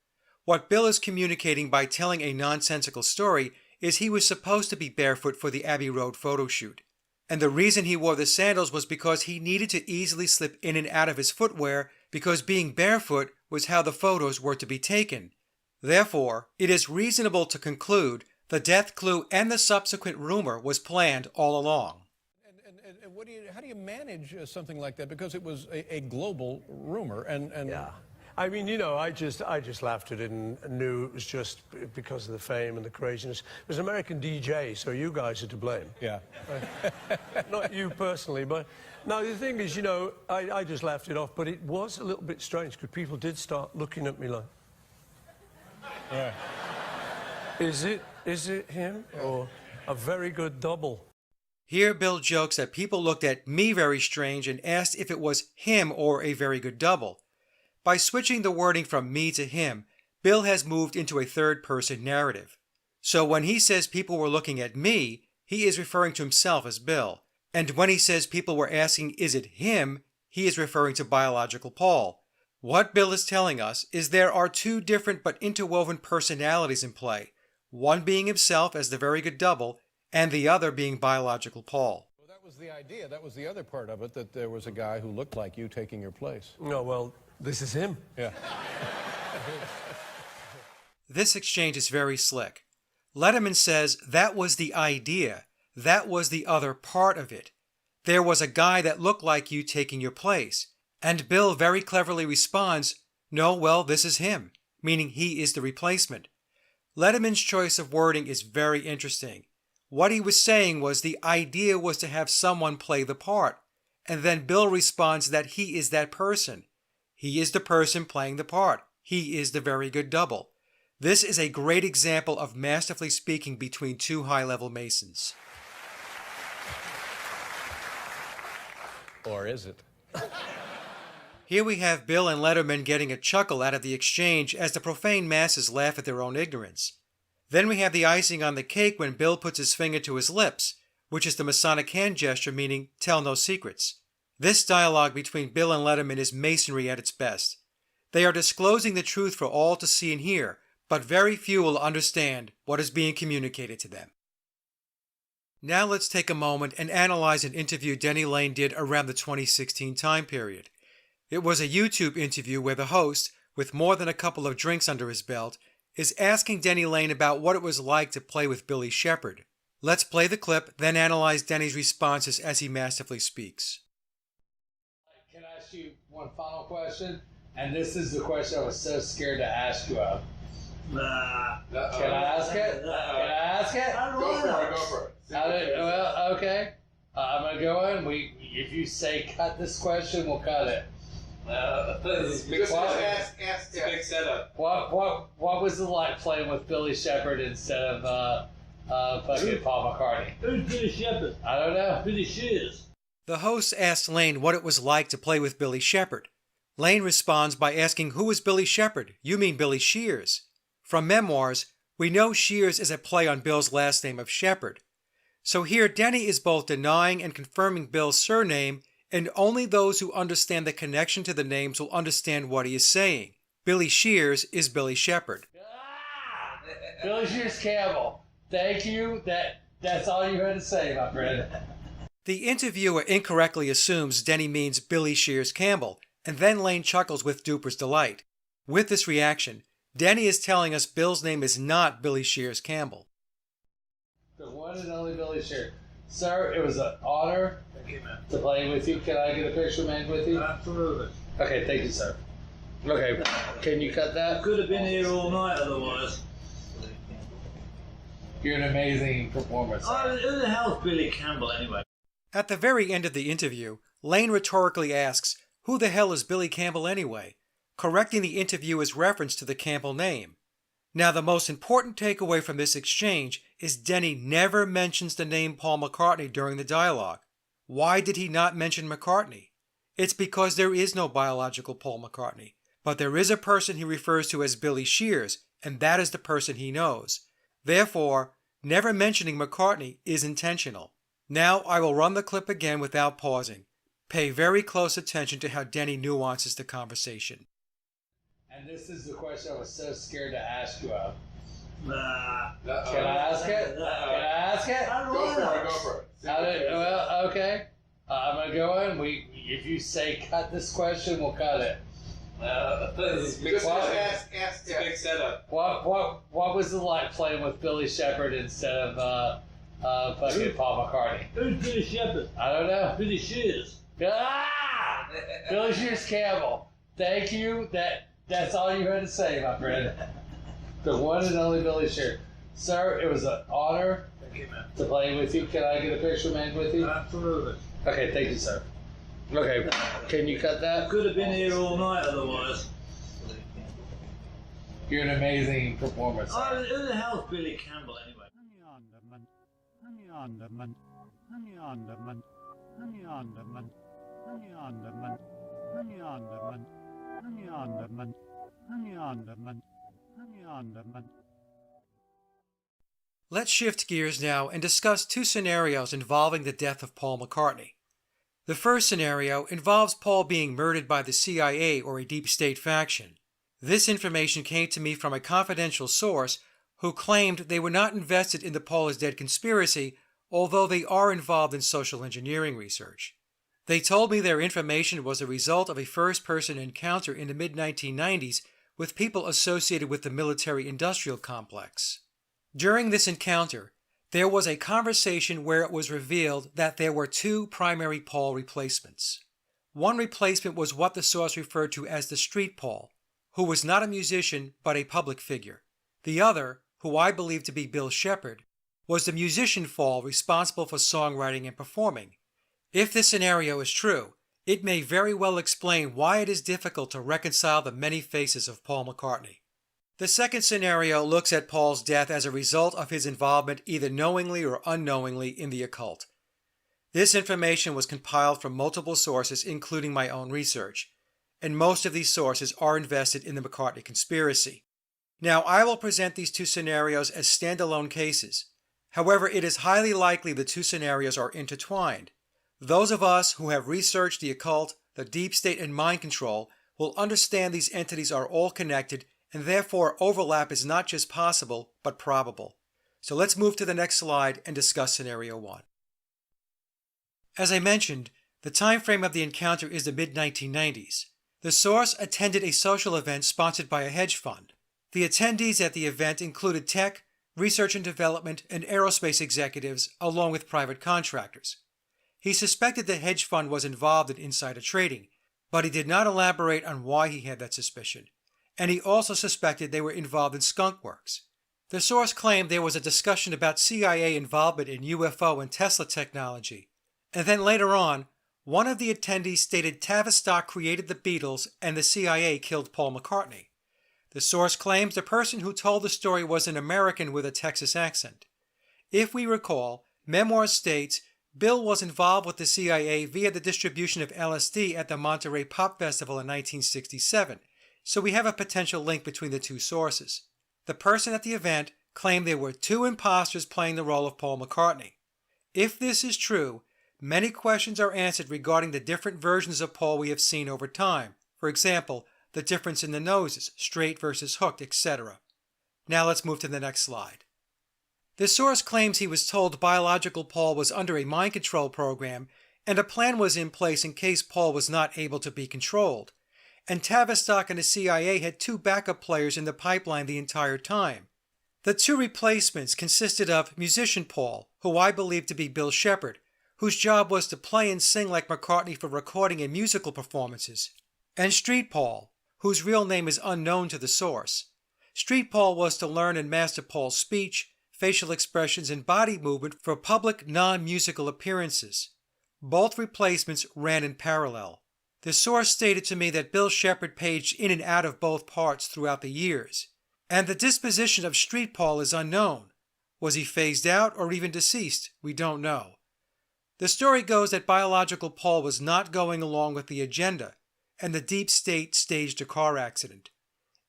What Bill is communicating by telling a nonsensical story is he was supposed to be barefoot for the Abbey Road photo shoot. And the reason he wore the sandals was because he needed to easily slip in and out of his footwear because being barefoot was how the photos were to be taken. Therefore, it is reasonable to conclude the death clue and the subsequent rumor was planned all along. And how do you manage something like that? Because it was a global rumor. Yeah. I mean, I just laughed at it and knew it was just because of the fame and the craziness. It was an American DJ, so you guys are to blame. Yeah. Not you personally, but... No, the thing is, I just laughed it off, but it was a little bit strange because people did start looking at me like... Yeah. Is it him or a very good double? Here, Bill jokes that people looked at me very strange and asked if it was him or a very good double. By switching the wording from me to him, Bill has moved into a third-person narrative. So when he says people were looking at me, he is referring to himself as Bill. And when he says people were asking, is it him, he is referring to biological Paul. What Bill is telling us is there are two different but interwoven personalities in play, one being himself as the very good double, and the other being biological Paul. Well, that was the idea. That was the other part of it, that there was a guy who looked like you taking your place. No, well... This is him. Yeah. This exchange is very slick. Letterman says that was the idea. That was the other part of it. There was a guy that looked like you taking your place. And Bill very cleverly responds, no, well, this is him, meaning he is the replacement. Letterman's choice of wording is very interesting. What he was saying was the idea was to have someone play the part. And then Bill responds that he is that person. He is the person playing the part. He is the very good double. This is a great example of masterfully speaking between two high-level Masons. Or is it? Here we have Bill and Letterman getting a chuckle out of the exchange as the profane masses laugh at their own ignorance. Then we have the icing on the cake when Bill puts his finger to his lips, which is the Masonic hand gesture meaning tell no secrets. This dialogue between Bill and Letterman is masonry at its best. They are disclosing the truth for all to see and hear, but very few will understand what is being communicated to them. Now let's take a moment and analyze an interview Denny Laine did around the 2016 time period. It was a YouTube interview where the host, with more than a couple of drinks under his belt, is asking Denny Laine about what it was like to play with Billy Shepherd. Let's play the clip, then analyze Denny's responses as he masterfully speaks. Can I ask you one final question? And this is the question I was so scared to ask you of. Nah. Can I ask it? Can I ask it? Go for it. Well, okay. I'm gonna go in. If you say cut this question, we'll cut it. Just ask. It's a big setup. What was it like playing with Billy Shepherd instead of fucking Paul McCartney? Who's Billy Shepherd? I don't know. Billy Shears. The host asks Lane what it was like to play with Billy Shepherd. Lane responds by asking, "Who is Billy Shepherd? You mean Billy Shears." From memoirs, we know Shears is a play on Bill's last name of Shepherd. So here Denny is both denying and confirming Bill's surname, and only those who understand the connection to the names will understand what he is saying. Billy Shears is Billy Shepherd. Billy Shears Campbell. Thank you. That's all you had to say, my friend. The interviewer incorrectly assumes Denny means Billy Shears Campbell, and then Lane chuckles with duper's delight. With this reaction, Denny is telling us Bill's name is not Billy Shears Campbell. The one and only Billy Shears. Sir, it was an honor to play with you. Can I get a picture made with you? Absolutely. Okay, thank you, sir. Okay, can you cut that? Could have been here all night otherwise. You're an amazing performer, sir. Who the hell's Billy Campbell anyway? At the very end of the interview, Lane rhetorically asks, "Who the hell is Billy Campbell anyway?" correcting the interviewer's reference to the Campbell name. Now, the most important takeaway from this exchange is Denny never mentions the name Paul McCartney during the dialogue. Why did he not mention McCartney? It's because there is no biological Paul McCartney, but there is a person he refers to as Billy Shears, and that is the person he knows. Therefore, never mentioning McCartney is intentional. Now I will run the clip again without pausing. Pay very close attention to how Denny nuances the conversation. And this is the question I was so scared to ask you of. Nah. Can I ask it? Can I ask it? Go for it. Well, okay. I'm gonna go in. If you say cut this question, we'll cut it. Just ask. It's a big setup. What was it like playing with Billy Shepherd instead of fucking Paul McCartney? Who's Billy Shepherd? I don't know. Billy Shears. Billy Shears Campbell. Thank you. That's all you had to say, my friend. The one and only Billy Shears. Sir, it was an honor to play with you. Can I get a picture made with you? Absolutely. Okay, thank you, sir. Okay, can you cut that? Could have been here all night otherwise. You're an amazing performer, sir. Who the hell's Billy Campbell anyway? Let's shift gears now and discuss two scenarios involving the death of Paul McCartney. The first scenario involves Paul being murdered by the CIA or a deep state faction. This information came to me from a confidential source who claimed they were not invested in the Paul is dead conspiracy, although they are involved in social engineering research. They told me their information was a result of a first-person encounter in the mid-1990s with people associated with the military-industrial complex. During this encounter, there was a conversation where it was revealed that there were two primary Paul replacements. One replacement was what the source referred to as the street Paul, who was not a musician but a public figure. The other, who I believe to be Bill Shepherd, was the musician Paul responsible for songwriting and performing. If this scenario is true, it may very well explain why it is difficult to reconcile the many faces of Paul McCartney. The second scenario looks at Paul's death as a result of his involvement either knowingly or unknowingly in the occult. This information was compiled from multiple sources, including my own research, and most of these sources are invested in the McCartney conspiracy. Now, I will present these two scenarios as standalone cases. However, it is highly likely the two scenarios are intertwined. Those of us who have researched the occult, the deep state, and mind control will understand these entities are all connected, and therefore overlap is not just possible, but probable. So let's move to the next slide and discuss scenario 1. As I mentioned, the time frame of the encounter is the mid-1990s. The source attended a social event sponsored by a hedge fund. The attendees at the event included tech, research and development, and aerospace executives, along with private contractors. He suspected the hedge fund was involved in insider trading, but he did not elaborate on why he had that suspicion. and he also suspected they were involved in skunk works. The source claimed there was a discussion about CIA involvement in UFO and Tesla technology, and then later on, one of the attendees stated Tavistock created the Beatles and the CIA killed Paul McCartney. The source claims the person who told the story was an American with a Texas accent. If we recall, Memoirs states Bill was involved with the CIA via the distribution of LSD at the Monterey Pop Festival in 1967, so we have a potential link between the two sources. The person at the event claimed there were two imposters playing the role of Paul McCartney. If this is true, many questions are answered regarding the different versions of Paul we have seen over time. For example, the difference in the noses, straight versus hooked, etc. Now let's move to the next slide. The source claims he was told biological Paul was under a mind control program and a plan was in place in case Paul was not able to be controlled. And Tavistock and the CIA had two backup players in the pipeline the entire time. The two replacements consisted of musician Paul, who I believe to be Bill Shepherd, whose job was to play and sing like McCartney for recording and musical performances, and Street Paul, whose real name is unknown to the source. Street Paul was to learn and master Paul's speech, facial expressions, and body movement for public non-musical appearances. Both replacements ran in parallel. The source stated to me that Bill Shepherd paged in and out of both parts throughout the years, and the disposition of Street Paul is unknown. Was he phased out or even deceased? We don't know. The story goes that biological Paul was not going along with the agenda, and the deep state staged a car accident.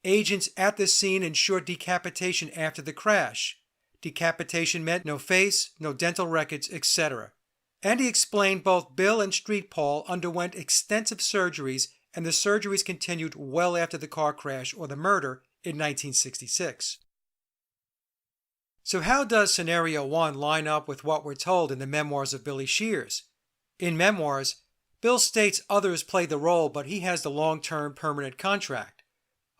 Agents at the scene ensured decapitation after the crash. Decapitation meant no face, no dental records, etc. And he explained both Bill and Street Paul underwent extensive surgeries, and the surgeries continued well after the car crash or the murder in 1966. So how does Scenario 1 line up with what we're told in the memoirs of Billy Shears? In Memoirs, Bill states others played the role, but he has the long-term permanent contract.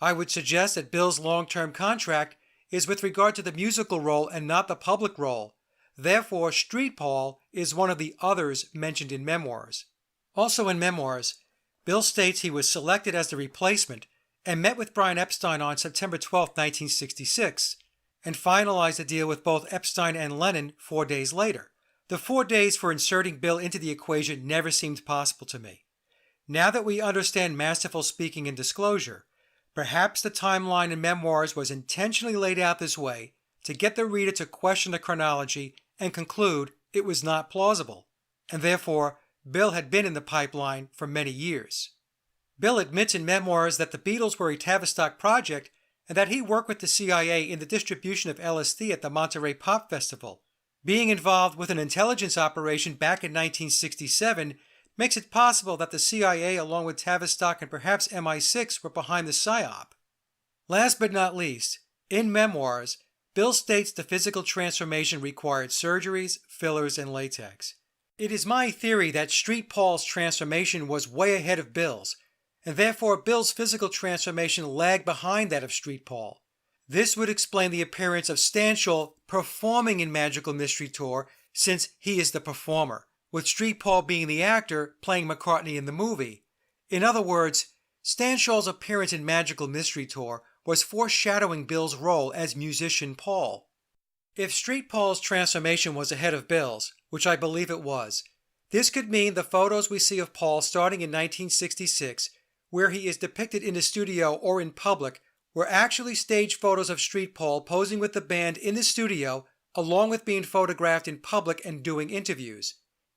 I would suggest that Bill's long-term contract is with regard to the musical role and not the public role. Therefore, Street Paul is one of the others mentioned in Memoirs. Also in Memoirs, Bill states he was selected as the replacement and met with Brian Epstein on September 12, 1966, and finalized the deal with both Epstein and Lennon 4 days later. The 4 days for inserting Bill into the equation never seemed possible to me. Now that we understand masterful speaking and disclosure, perhaps the timeline in Memoirs was intentionally laid out this way to get the reader to question the chronology and conclude it was not plausible, and therefore Bill had been in the pipeline for many years. Bill admits in Memoirs that the Beatles were a Tavistock project and that he worked with the CIA in the distribution of LSD at the Monterey Pop Festival. Being involved with an intelligence operation back in 1967 makes it possible that the CIA, along with Tavistock and perhaps MI6, were behind the PSYOP. Last but not least, in Memoirs, Bill states the physical transformation required surgeries, fillers, and latex. It is my theory that Street Paul's transformation was way ahead of Bill's, and therefore Bill's physical transformation lagged behind that of Street Paul. This would explain the appearance of Stanshall performing in Magical Mystery Tour, since he is the performer, with Street Paul being the actor playing McCartney in the movie. In other words, Stanshall's appearance in Magical Mystery Tour was foreshadowing Bill's role as musician Paul. If Street Paul's transformation was ahead of Bill's, which I believe it was, this could mean the photos we see of Paul starting in 1966, where he is depicted in the studio or in public, were actually staged photos of Street Paul posing with the band in the studio, along with being photographed in public and doing interviews.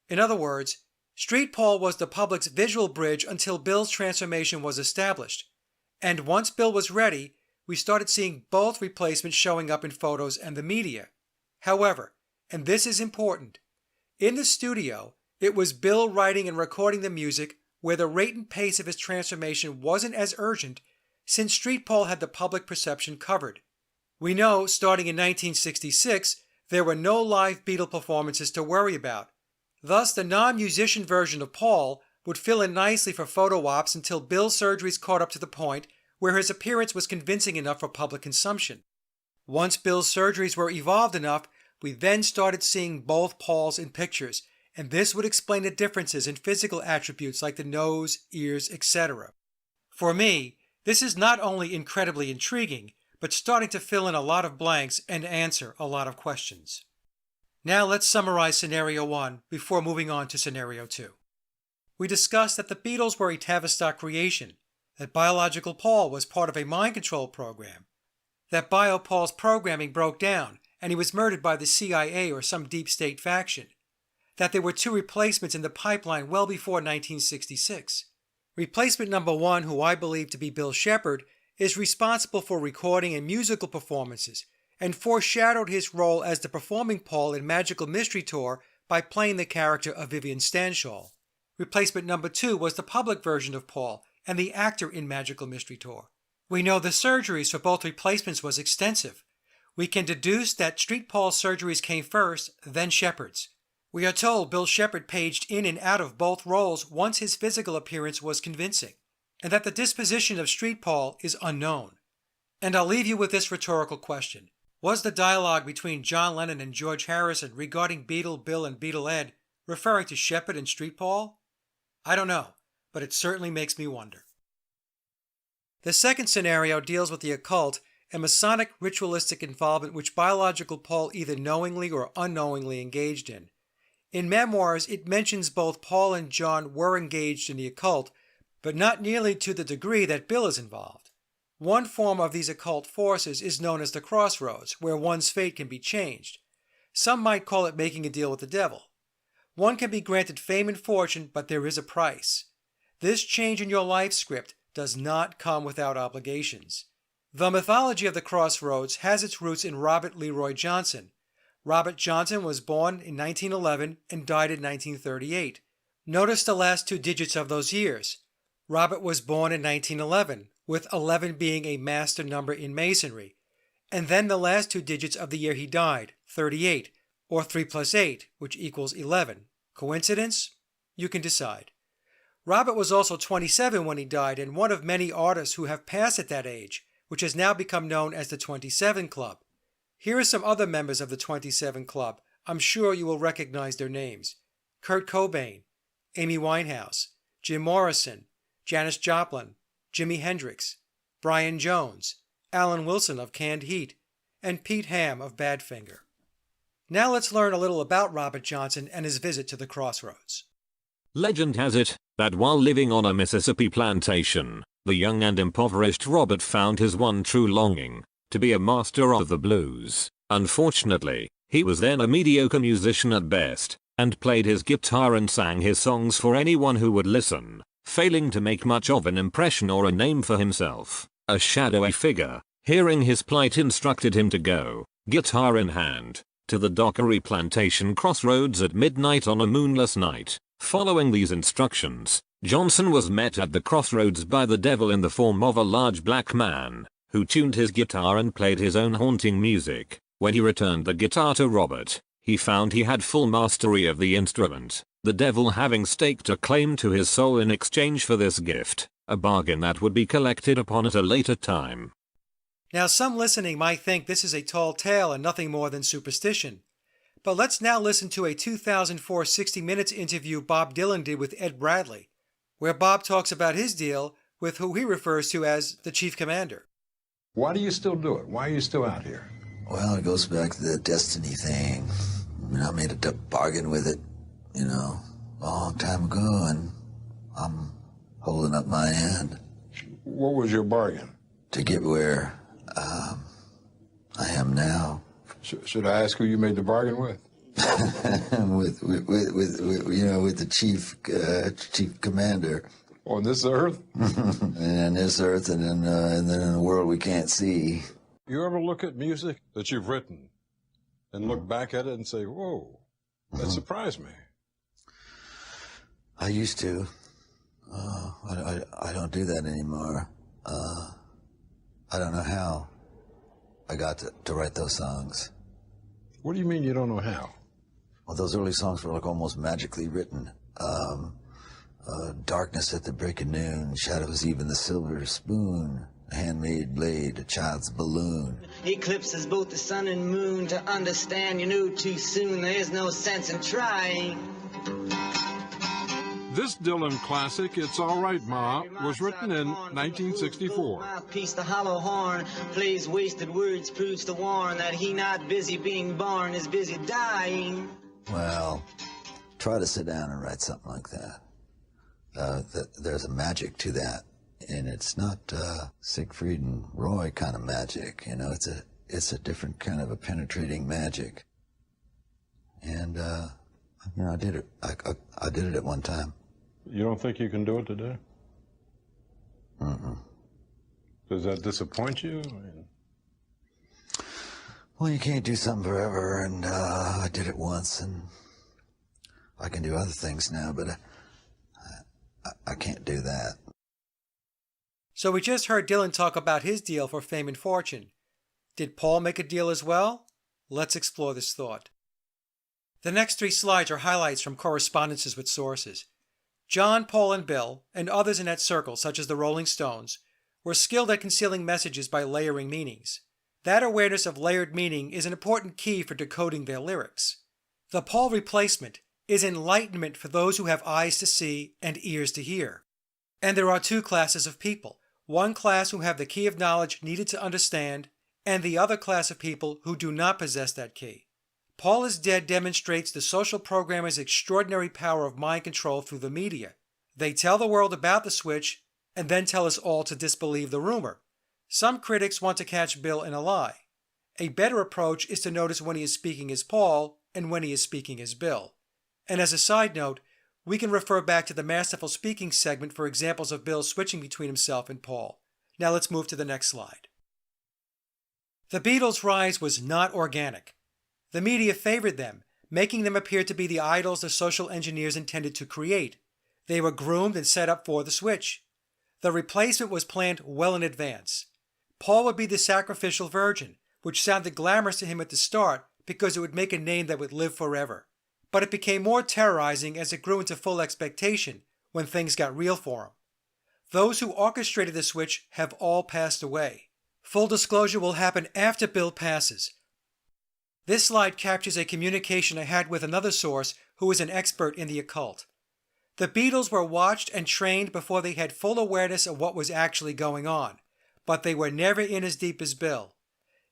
In other words, Street Paul was the public's visual bridge until Bill's transformation was established. And once Bill was ready, we started seeing both replacements showing up in photos and the media. However, and this is important, in the studio, it was Bill writing and recording the music where the rate and pace of his transformation wasn't as urgent since Street Paul had the public perception covered. We know, starting in 1966, there were no live Beatle performances to worry about. Thus, the non-musician version of Paul would fill in nicely for photo ops until Bill's surgeries caught up to the point where his appearance was convincing enough for public consumption. Once Bill's surgeries were evolved enough, we then started seeing both Pauls in pictures, and this would explain the differences in physical attributes like the nose, ears, etc. For me, This is not only incredibly intriguing, but starting to fill in a lot of blanks and answer a lot of questions. Now let's summarize Scenario 1 before moving on to Scenario 2. We discussed that the Beatles were a Tavistock creation, that biological Paul was part of a mind control program, that Bio Paul's programming broke down and he was murdered by the CIA or some deep state faction, that there were 2 replacements in the pipeline well before 1966. Replacement number 1, who I believe to be Bill Shepherd, is responsible for recording and musical performances and foreshadowed his role as the performing Paul in Magical Mystery Tour by playing the character of Vivian Stanshall. Replacement number 2 was the public version of Paul and the actor in Magical Mystery Tour. We know the surgeries for both replacements was extensive. We can deduce that Street Paul's surgeries came first, then Shepherd's. We are told Bill Shepherd paged in and out of both roles once his physical appearance was convincing, and that the disposition of Street Paul is unknown. And I'll leave you with this rhetorical question. Was the dialogue between John Lennon and George Harrison regarding Beatle Bill and Beatle Ed referring to Shepherd and Street Paul? I don't know, but it certainly makes me wonder. The second scenario deals with the occult and Masonic ritualistic involvement which biological Paul either knowingly or unknowingly engaged in. In memoirs, it mentions both Paul and John were engaged in the occult, but not nearly to the degree that Bill is involved. One form of these occult forces is known as the crossroads, where one's fate can be changed. Some might call it making a deal with the devil. One can be granted fame and fortune, but there is a price. This change in your life script does not come without obligations. The mythology of the crossroads has its roots in Robert Leroy Johnson. Robert Johnson was born in 1911 and died in 1938. Notice the last 2 digits of those years. Robert was born in 1911, with 11 being a master number in Masonry, and then the last 2 digits of the year he died, 38, or 3 plus 8, which equals 11. Coincidence? You can decide. Robert was also 27 when he died and one of many artists who have passed at that age, which has now become known as the 27 Club. Here are some other members of the 27 Club. I'm sure you will recognize their names. Kurt Cobain, Amy Winehouse, Jim Morrison, Janis Joplin, Jimi Hendrix, Brian Jones, Alan Wilson of Canned Heat, and Pete Ham of Badfinger. Now let's learn a little about Robert Johnson and his visit to the crossroads. Legend has it that while living on a Mississippi plantation, the young and impoverished Robert found his one true longing, to be a master of the blues. Unfortunately, he was then a mediocre musician at best, and played his guitar and sang his songs for anyone who would listen, failing to make much of an impression or a name for himself. A shadowy figure, hearing his plight, instructed him to go, guitar in hand, to the Dockery Plantation crossroads at midnight on a moonless night. Following these instructions, Johnson was met at the crossroads by the devil in the form of a large black man, who tuned his guitar and played his own haunting music. When he returned the guitar to Robert, he found he had full mastery of the instrument, the devil having staked a claim to his soul in exchange for this gift, a bargain that would be collected upon at a later time. Now some listening might think this is a tall tale and nothing more than superstition. But let's now listen to a 2004 60 Minutes interview Bob Dylan did with Ed Bradley, where Bob talks about his deal with who he refers to as the Chief Commander. Why do you still do it? Why are you still out here? Well, it goes back to the destiny thing. I mean, I made a bargain with it, a long time ago, and I'm holding up my end. What was your bargain? To get where I am now. Should I ask who you made the bargain with? with the chief commander. On this earth? And this earth, and then in the world we can't see. You ever look at music that you've written and look back at it and say, whoa, that surprised me? I used to. I don't do that anymore. I don't know how I got to write those songs. What do you mean you don't know how? Well, those early songs were like almost magically written. Darkness at the break of noon, shadows even the silver spoon, a handmade blade, a child's balloon. Eclipses both the sun and moon. To understand, you knew too soon. There is no sense in trying. This Dylan classic, It's All Right, Ma, was written in 1964. Mouthpiece, the hollow horn, plays wasted words, proves to warn that he not busy being born, is busy dying. Well, try to sit down and write something like that. There's a magic to that, and it's not Siegfried and Roy kind of magic. You know, it's a different kind of a penetrating magic. And you know, I did it. I did it at one time. You don't think you can do it today? Mm-mm. Does that disappoint you? Well, you can't do something forever, and I did it once, and I can do other things now, but I can't do that. So we just heard Dylan talk about his deal for fame and fortune. Did Paul make a deal as well? Let's explore this thought. The next 3 slides are highlights from correspondences with sources. John, Paul, and Bill, and others in that circle, such as the Rolling Stones, were skilled at concealing messages by layering meanings. That awareness of layered meaning is an important key for decoding their lyrics. The Paul replacement is enlightenment for those who have eyes to see and ears to hear. And there are 2 classes of people. One class who have the key of knowledge needed to understand, and the other class of people who do not possess that key. Paul is Dead demonstrates the social programmer's extraordinary power of mind control through the media. They tell the world about the switch and then tell us all to disbelieve the rumor. Some critics want to catch Bill in a lie. A better approach is to notice when he is speaking as Paul and when he is speaking as Bill. And as a side note, we can refer back to the Masterful Speaking segment for examples of Bill switching between himself and Paul. Now let's move to the next slide. The Beatles' rise was not organic. The media favored them, making them appear to be the idols the social engineers intended to create. They were groomed and set up for the switch. The replacement was planned well in advance. Paul would be the sacrificial virgin, which sounded glamorous to him at the start because it would make a name that would live forever. But it became more terrorizing as it grew into full expectation when things got real for him. Those who orchestrated the switch have all passed away. Full disclosure will happen after Bill passes. This slide captures a communication I had with another source who is an expert in the occult. The Beatles were watched and trained before they had full awareness of what was actually going on, but they were never in as deep as Bill.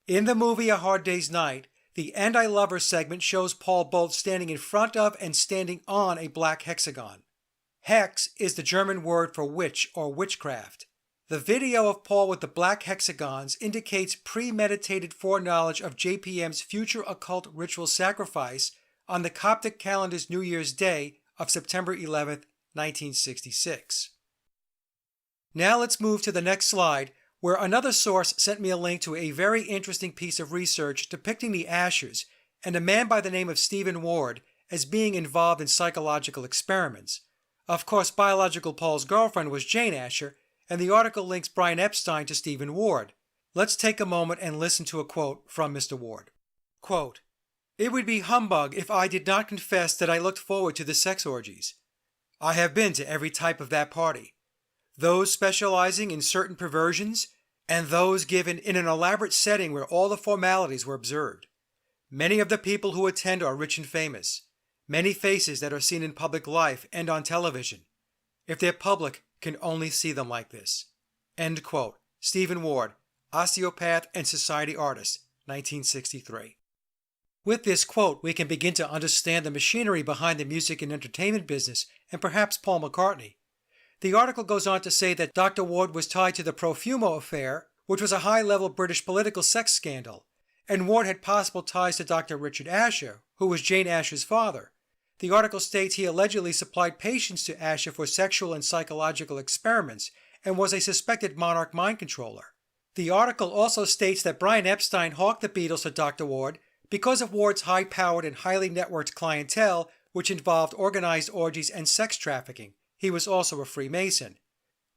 In the movie A Hard Day's Night, the And I Love Her segment shows Paul both standing in front of and standing on a black hexagon. Hex is the German word for witch or witchcraft. The video of Paul with the black hexagons indicates premeditated foreknowledge of JPM's future occult ritual sacrifice on the Coptic calendar's New Year's Day of September 11, 1966. Now let's move to the next slide, where another source sent me a link to a very interesting piece of research depicting the Ashers and a man by the name of Stephen Ward as being involved in psychological experiments. Of course, biological Paul's girlfriend was Jane Asher, and the article links Brian Epstein to Stephen Ward. Let's take a moment and listen to a quote from Mr. Ward. Quote, "It would be humbug if I did not confess that I looked forward to the sex orgies. I have been to every type of that party. Those specializing in certain perversions, and those given in an elaborate setting where all the formalities were observed. Many of the people who attend are rich and famous. Many faces that are seen in public life and on television. If their public can only see them like this." End quote. Stephen Ward, osteopath and society artist, 1963. With this quote, we can begin to understand the machinery behind the music and entertainment business, and perhaps Paul McCartney. The article goes on to say that Dr. Ward was tied to the Profumo affair, which was a high-level British political sex scandal, and Ward had possible ties to Dr. Richard Asher, who was Jane Asher's father. The article states he allegedly supplied patients to Asher for sexual and psychological experiments and was a suspected monarch mind controller. The article also states that Brian Epstein hawked the Beatles to Dr. Ward because of Ward's high-powered and highly networked clientele, which involved organized orgies and sex trafficking. He was also a Freemason.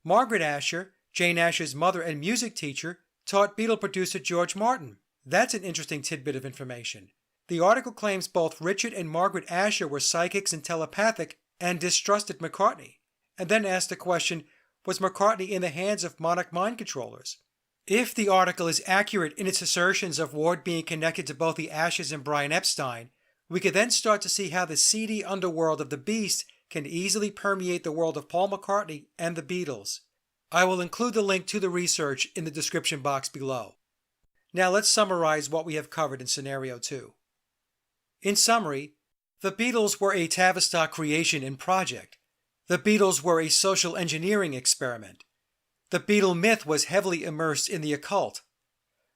Margaret Asher, Jane Asher's mother and music teacher, taught Beatle producer George Martin. That's an interesting tidbit of information. The article claims both Richard and Margaret Asher were psychics and telepathic and distrusted McCartney, and then asked the question, was McCartney in the hands of monarch mind controllers? If the article is accurate in its assertions of Ward being connected to both the Ashers and Brian Epstein, we could then start to see how the seedy underworld of the beast can easily permeate the world of Paul McCartney and the Beatles. I will include the link to the research in the description box below. Now let's summarize what we have covered in Scenario 2. In summary, the Beatles were a Tavistock creation and project. The Beatles were a social engineering experiment. The Beatle myth was heavily immersed in the occult.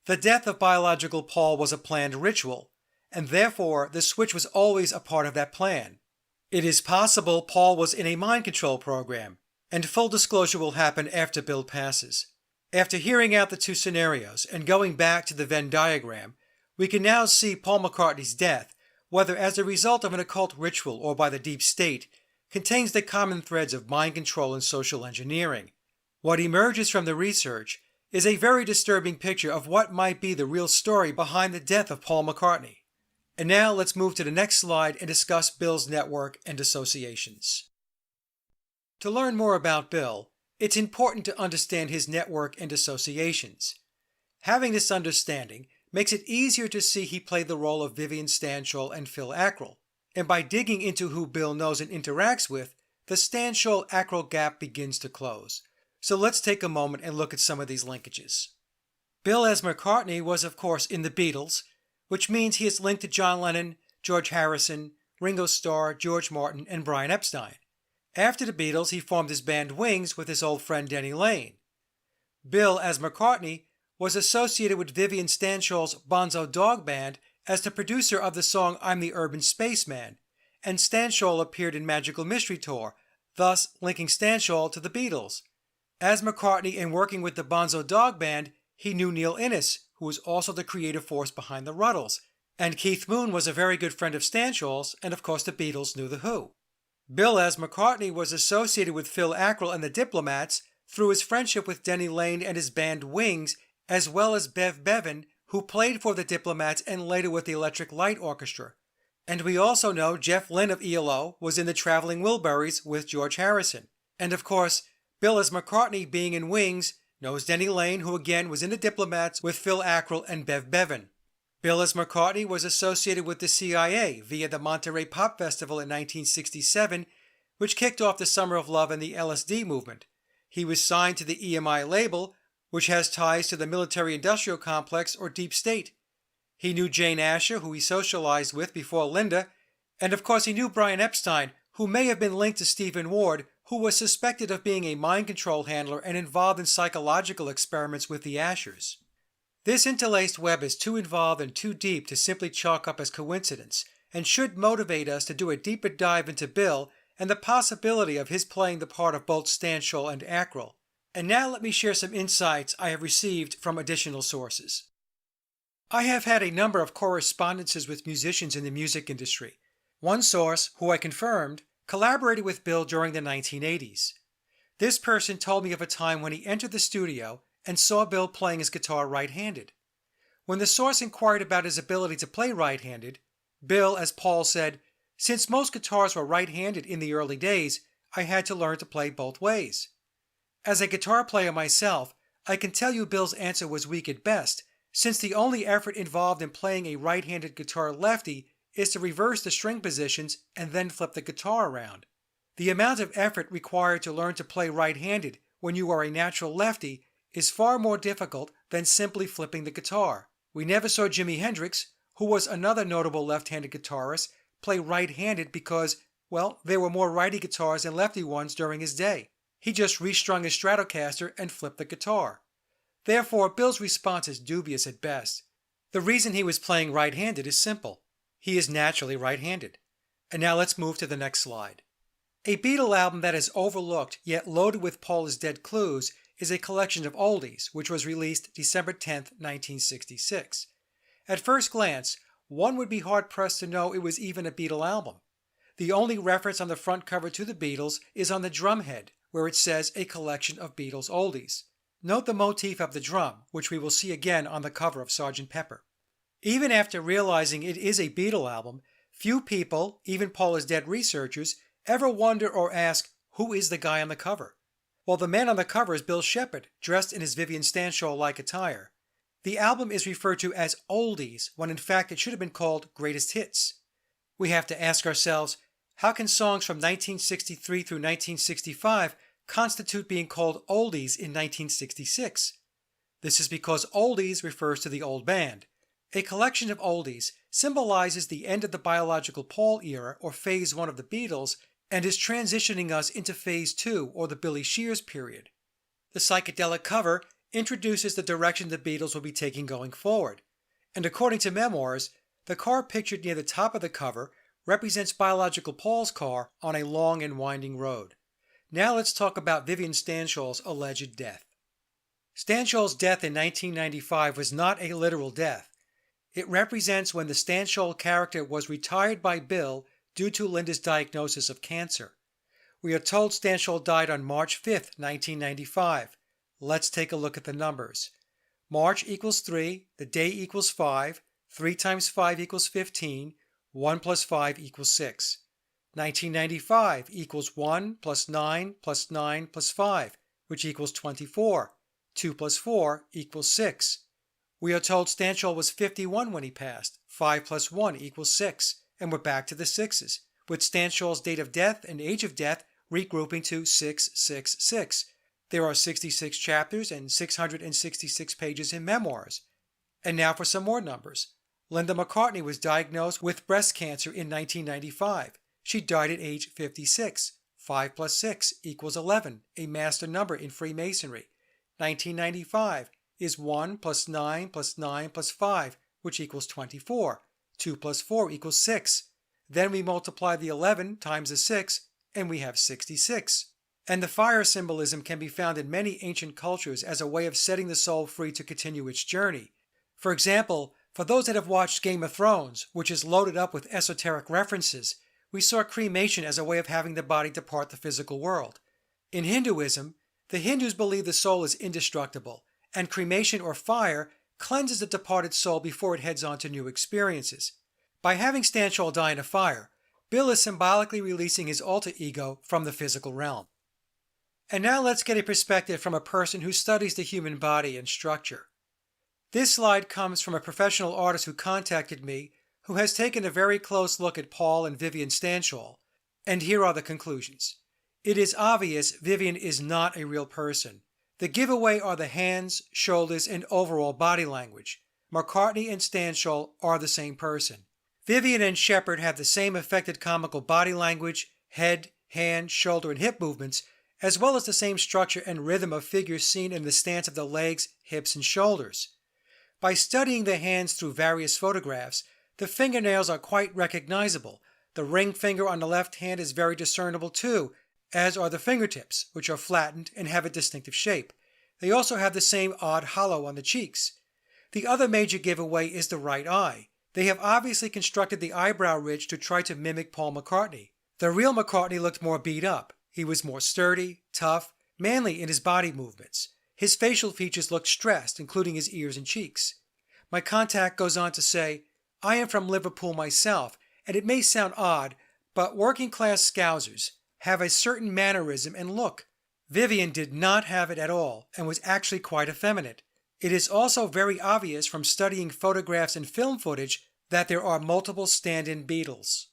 The death of biological Paul was a planned ritual, and therefore the switch was always a part of that plan. It is possible Paul was in a mind control program, and full disclosure will happen after Bill passes. After hearing out the two scenarios and going back to the Venn diagram, we can now see Paul McCartney's death, whether as a result of an occult ritual or by the deep state, contains the common threads of mind control and social engineering. What emerges from the research is a very disturbing picture of what might be the real story behind the death of Paul McCartney. And now let's move to the next slide and discuss Bill's network and associations. To learn more about Bill, it's important to understand his network and associations. Having this understanding makes it easier to see he played the role of Vivian Stanshall and Phil Ackrell, and by digging into who Bill knows and interacts with, the Stanshall-Ackrell gap begins to close. So let's take a moment and look at some of these linkages. Bill as McCartney was of course in the Beatles, which means he is linked to John Lennon, George Harrison, Ringo Starr, George Martin, and Brian Epstein. After the Beatles, he formed his band Wings with his old friend Denny Laine. Bill as McCartney was associated with Vivian Stanshall's Bonzo Dog Band as the producer of the song I'm the Urban Spaceman, and Stanshall appeared in Magical Mystery Tour, thus linking Stanshall to the Beatles. As McCartney and working with the Bonzo Dog Band, he knew Neil Innes, who was also the creative force behind the Ruddles, and Keith Moon was a very good friend of Stanshall's, and of course the Beatles knew The Who. Bill as McCartney was associated with Phil Ackrell and the Diplomats through his friendship with Denny Laine and his band Wings, as well as Bev Bevan, who played for the Diplomats and later with the Electric Light Orchestra. And we also know Jeff Lynne of ELO was in the Traveling Wilburys with George Harrison. And of course, Bill as McCartney, being in Wings, knows Denny Laine, who again was in the Diplomats with Phil Ackrell and Bev Bevan. Bill as McCartney was associated with the CIA via the Monterey Pop Festival in 1967, which kicked off the Summer of Love and the LSD movement. He was signed to the EMI label, which has ties to the military-industrial complex or deep state. He knew Jane Asher, who he socialized with before Linda, and of course he knew Brian Epstein, who may have been linked to Stephen Ward, who was suspected of being a mind control handler and involved in psychological experiments with the Ashers. This interlaced web is too involved and too deep to simply chalk up as coincidence, and should motivate us to do a deeper dive into Bill and the possibility of his playing the part of both Stanshall and Ackrell. And now let me share some insights I have received from additional sources. I have had a number of correspondences with musicians in the music industry. One source, who I confirmed, collaborated with Bill during the 1980s. This person told me of a time when he entered the studio and saw Bill playing his guitar right-handed. When the source inquired about his ability to play right-handed, Bill, as Paul said, "Since most guitars were right-handed in the early days, I had to learn to play both ways." As a guitar player myself, I can tell you Bill's answer was weak at best, since the only effort involved in playing a right-handed guitar lefty is to reverse the string positions and then flip the guitar around. The amount of effort required to learn to play right-handed when you are a natural lefty is far more difficult than simply flipping the guitar. We never saw Jimi Hendrix, who was another notable left-handed guitarist, play right-handed because, well, there were more righty guitars than lefty ones during his day. He just restrung his Stratocaster and flipped the guitar. Therefore, Bill's response is dubious at best. The reason he was playing right-handed is simple. He is naturally right-handed. And now let's move to the next slide. A Beatle album that is overlooked yet loaded with Paul is Dead clues is a collection of oldies, which was released December 10, 1966. At first glance, one would be hard-pressed to know it was even a Beatle album. The only reference on the front cover to the Beatles is on the drumhead, where it says a collection of Beatles oldies. Note the motif of the drum, which we will see again on the cover of Sgt. Pepper. Even after realizing it is a Beatle album, few people, even Paul is Dead researchers, ever wonder or ask, who is the guy on the cover? Well, the man on the cover is Bill Shepherd, dressed in his Vivian Stanshall-like attire. The album is referred to as Oldies, when in fact it should have been called Greatest Hits. We have to ask ourselves, How can songs from 1963 through 1965 constitute being called oldies in 1966? This is because oldies refers to the old band. A collection of oldies symbolizes the end of the biological Paul era, or phase 1 of the Beatles, and is transitioning us into phase 2, or the Billy Shears period. The psychedelic cover introduces the direction the Beatles will be taking going forward, and according to memoirs, the car pictured near the top of the cover represents biological Paul's car on a long and winding road. Now let's talk about Vivian Stanshall's alleged death. Stanshall's death in 1995 was not a literal death. It represents when the Stanshall character was retired by Bill due to Linda's diagnosis of cancer. We are told Stanshall died on March 5, 1995. Let's take a look at the numbers. March equals 3, the day equals 5, 3 times 5 equals 15, 1 plus 5 equals 6. 1995 equals 1 plus 9 plus 9 plus 5, which equals 24. 2 plus 4 equals 6. We are told Stanshall was 51 when he passed. 5 plus 1 equals 6, and we're back to the sixes, with Stanshall's date of death and age of death regrouping to 666. There are 66 chapters and 666 pages in memoirs. And now for some more numbers. Linda McCartney was diagnosed with breast cancer in 1995. She died at age 56. 5 plus 6 equals 11, a master number in Freemasonry. 1995 is 1 plus 9 plus 9 plus 5, which equals 24. 2 plus 4 equals 6. Then we multiply the 11 times the 6, and we have 66. And the fire symbolism can be found in many ancient cultures as a way of setting the soul free to continue its journey. For example, for those that have watched Game of Thrones, which is loaded up with esoteric references, we saw cremation as a way of having the body depart the physical world. In Hinduism, the Hindus believe the soul is indestructible, and cremation or fire cleanses the departed soul before it heads on to new experiences. By having Stanshall die in a fire, Bill is symbolically releasing his alter ego from the physical realm. And now let's get a perspective from a person who studies the human body and structure. This slide comes from a professional artist who contacted me, who has taken a very close look at Paul and Vivian Stanshall, and here are the conclusions. It is obvious Vivian is not a real person. The giveaway are the hands, shoulders, and overall body language. McCartney and Stanshall are the same person. Vivian and Shepard have the same affected comical body language, head, hand, shoulder, and hip movements, as well as the same structure and rhythm of figures seen in the stance of the legs, hips, and shoulders. By studying the hands through various photographs, the fingernails are quite recognizable. The ring finger on the left hand is very discernible too, as are the fingertips, which are flattened and have a distinctive shape. They also have the same odd hollow on the cheeks. The other major giveaway is the right eye. They have obviously constructed the eyebrow ridge to try to mimic Paul McCartney. The real McCartney looked more beat up. He was more sturdy, tough, manly in his body movements. His facial features looked stressed, including his ears and cheeks. My contact goes on to say, I am from Liverpool myself, and it may sound odd, but working-class Scousers have a certain mannerism and look. Vivian did not have it at all, and was actually quite effeminate. It is also very obvious from studying photographs and film footage that there are multiple stand-in Beatles.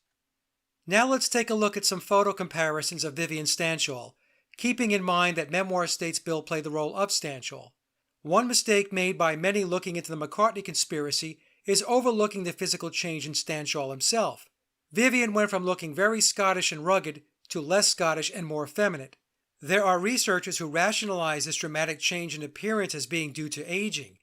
Now let's take a look at some photo comparisons of Vivian Stanshall, keeping in mind that memoir states Bill played the role of Stanshall. One mistake made by many looking into the McCartney conspiracy is overlooking the physical change in Stanshall himself. Vivian went from looking very Scottish and rugged to less Scottish and more effeminate. There are researchers who rationalize this dramatic change in appearance as being due to aging.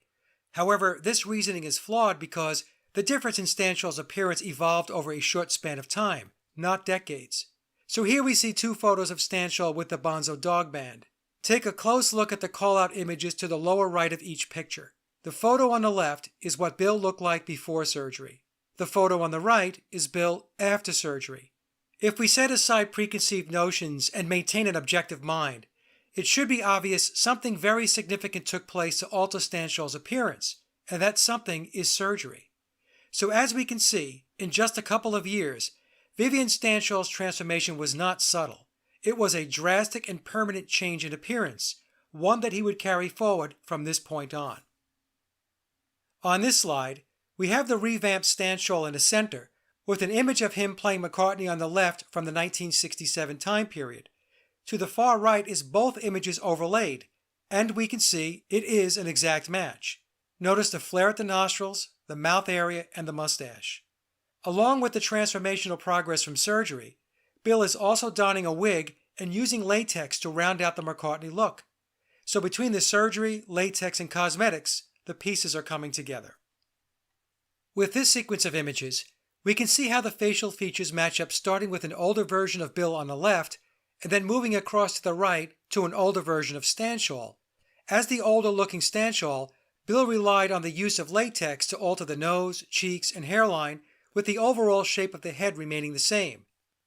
However, this reasoning is flawed because the difference in Stanshall's appearance evolved over a short span of time, not decades. So here we see two photos of Stanshall with the Bonzo Dog Band. Take a close look at the call-out images to the lower right of each picture. The photo on the left is what Bill looked like before surgery. The photo on the right is Bill after surgery. If we set aside preconceived notions and maintain an objective mind, it should be obvious something very significant took place to alter Stanshall's appearance, and that something is surgery. So as we can see, in just a couple of years, Vivian Stanshall's transformation was not subtle. It was a drastic and permanent change in appearance, one that he would carry forward from this point on. On this slide, we have the revamped Stanshall in the center, with an image of him playing McCartney on the left from the 1967 time period. To the far right is both images overlaid, and we can see it is an exact match. Notice the flare at the nostrils, the mouth area, and the mustache. Along with the transformational progress from surgery, Bill is also donning a wig and using latex to round out the McCartney look. So between the surgery, latex, and cosmetics, the pieces are coming together. With this sequence of images, we can see how the facial features match up, starting with an older version of Bill on the left and then moving across to the right to an older version of Stanshall. As the older-looking Stanshall, Bill relied on the use of latex to alter the nose, cheeks, and hairline, with the overall shape of the head remaining the same.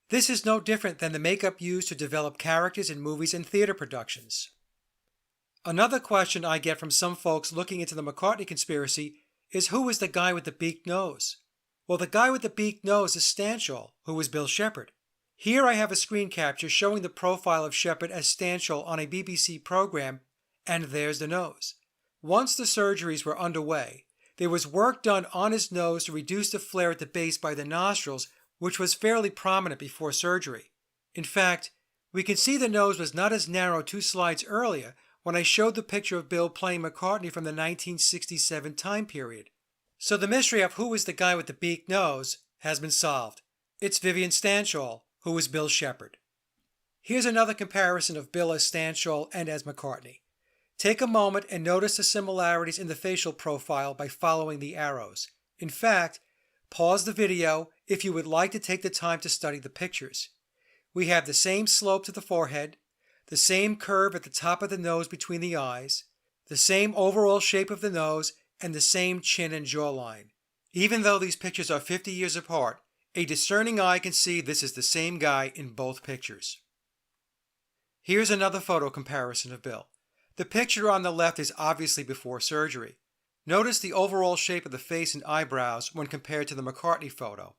This is no different than the makeup used to develop characters in movies and theater productions. Another question I get from some folks looking into the McCartney conspiracy is, who is the guy with the beaked nose? Well, the guy with the beaked nose is Stanshall, who is Bill Shepherd. Here I have a screen capture showing the profile of Shepherd as Stanshall on a BBC program, and there's the nose. Once the surgeries were underway, there was work done on his nose to reduce the flare at the base by the nostrils, which was fairly prominent before surgery. In fact, we can see the nose was not as narrow 2 slides earlier when I showed the picture of Bill playing McCartney from the 1967 time period. So the mystery of who is the guy with the beaked nose has been solved. It's Vivian Stanshall, who is Bill Shepherd. Here's another comparison of Bill as Stanshall and as McCartney. Take a moment and notice the similarities in the facial profile by following the arrows. In fact, pause the video if you would like to take the time to study the pictures. We have the same slope to the forehead, the same curve at the top of the nose between the eyes, the same overall shape of the nose, and the same chin and jawline. Even though these pictures are 50 years apart, a discerning eye can see this is the same guy in both pictures. Here's another photo comparison of Bill. The picture on the left is obviously before surgery. Notice the overall shape of the face and eyebrows when compared to the McCartney photo.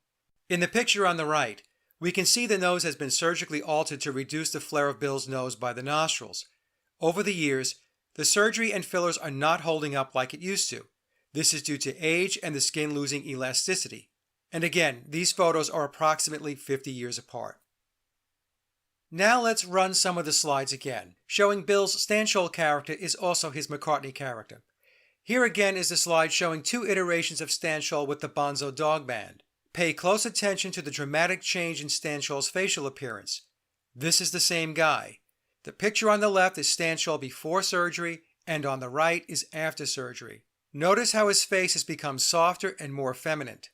In the picture on the right, we can see the nose has been surgically altered to reduce the flare of Bill's nose by the nostrils. Over the years, the surgery and fillers are not holding up like it used to. This is due to age and the skin losing elasticity. And again, these photos are approximately 50 years apart. Now let's run some of the slides again, showing Bill's Stanshall character is also his McCartney character. Here again is the slide showing 2 iterations of Stanshall with the Bonzo Dog Band. Pay close attention to the dramatic change in Stanshall's facial appearance. This is the same guy. The picture on the left is Stanshall before surgery, and on the right is after surgery. Notice how his face has become softer and more effeminate.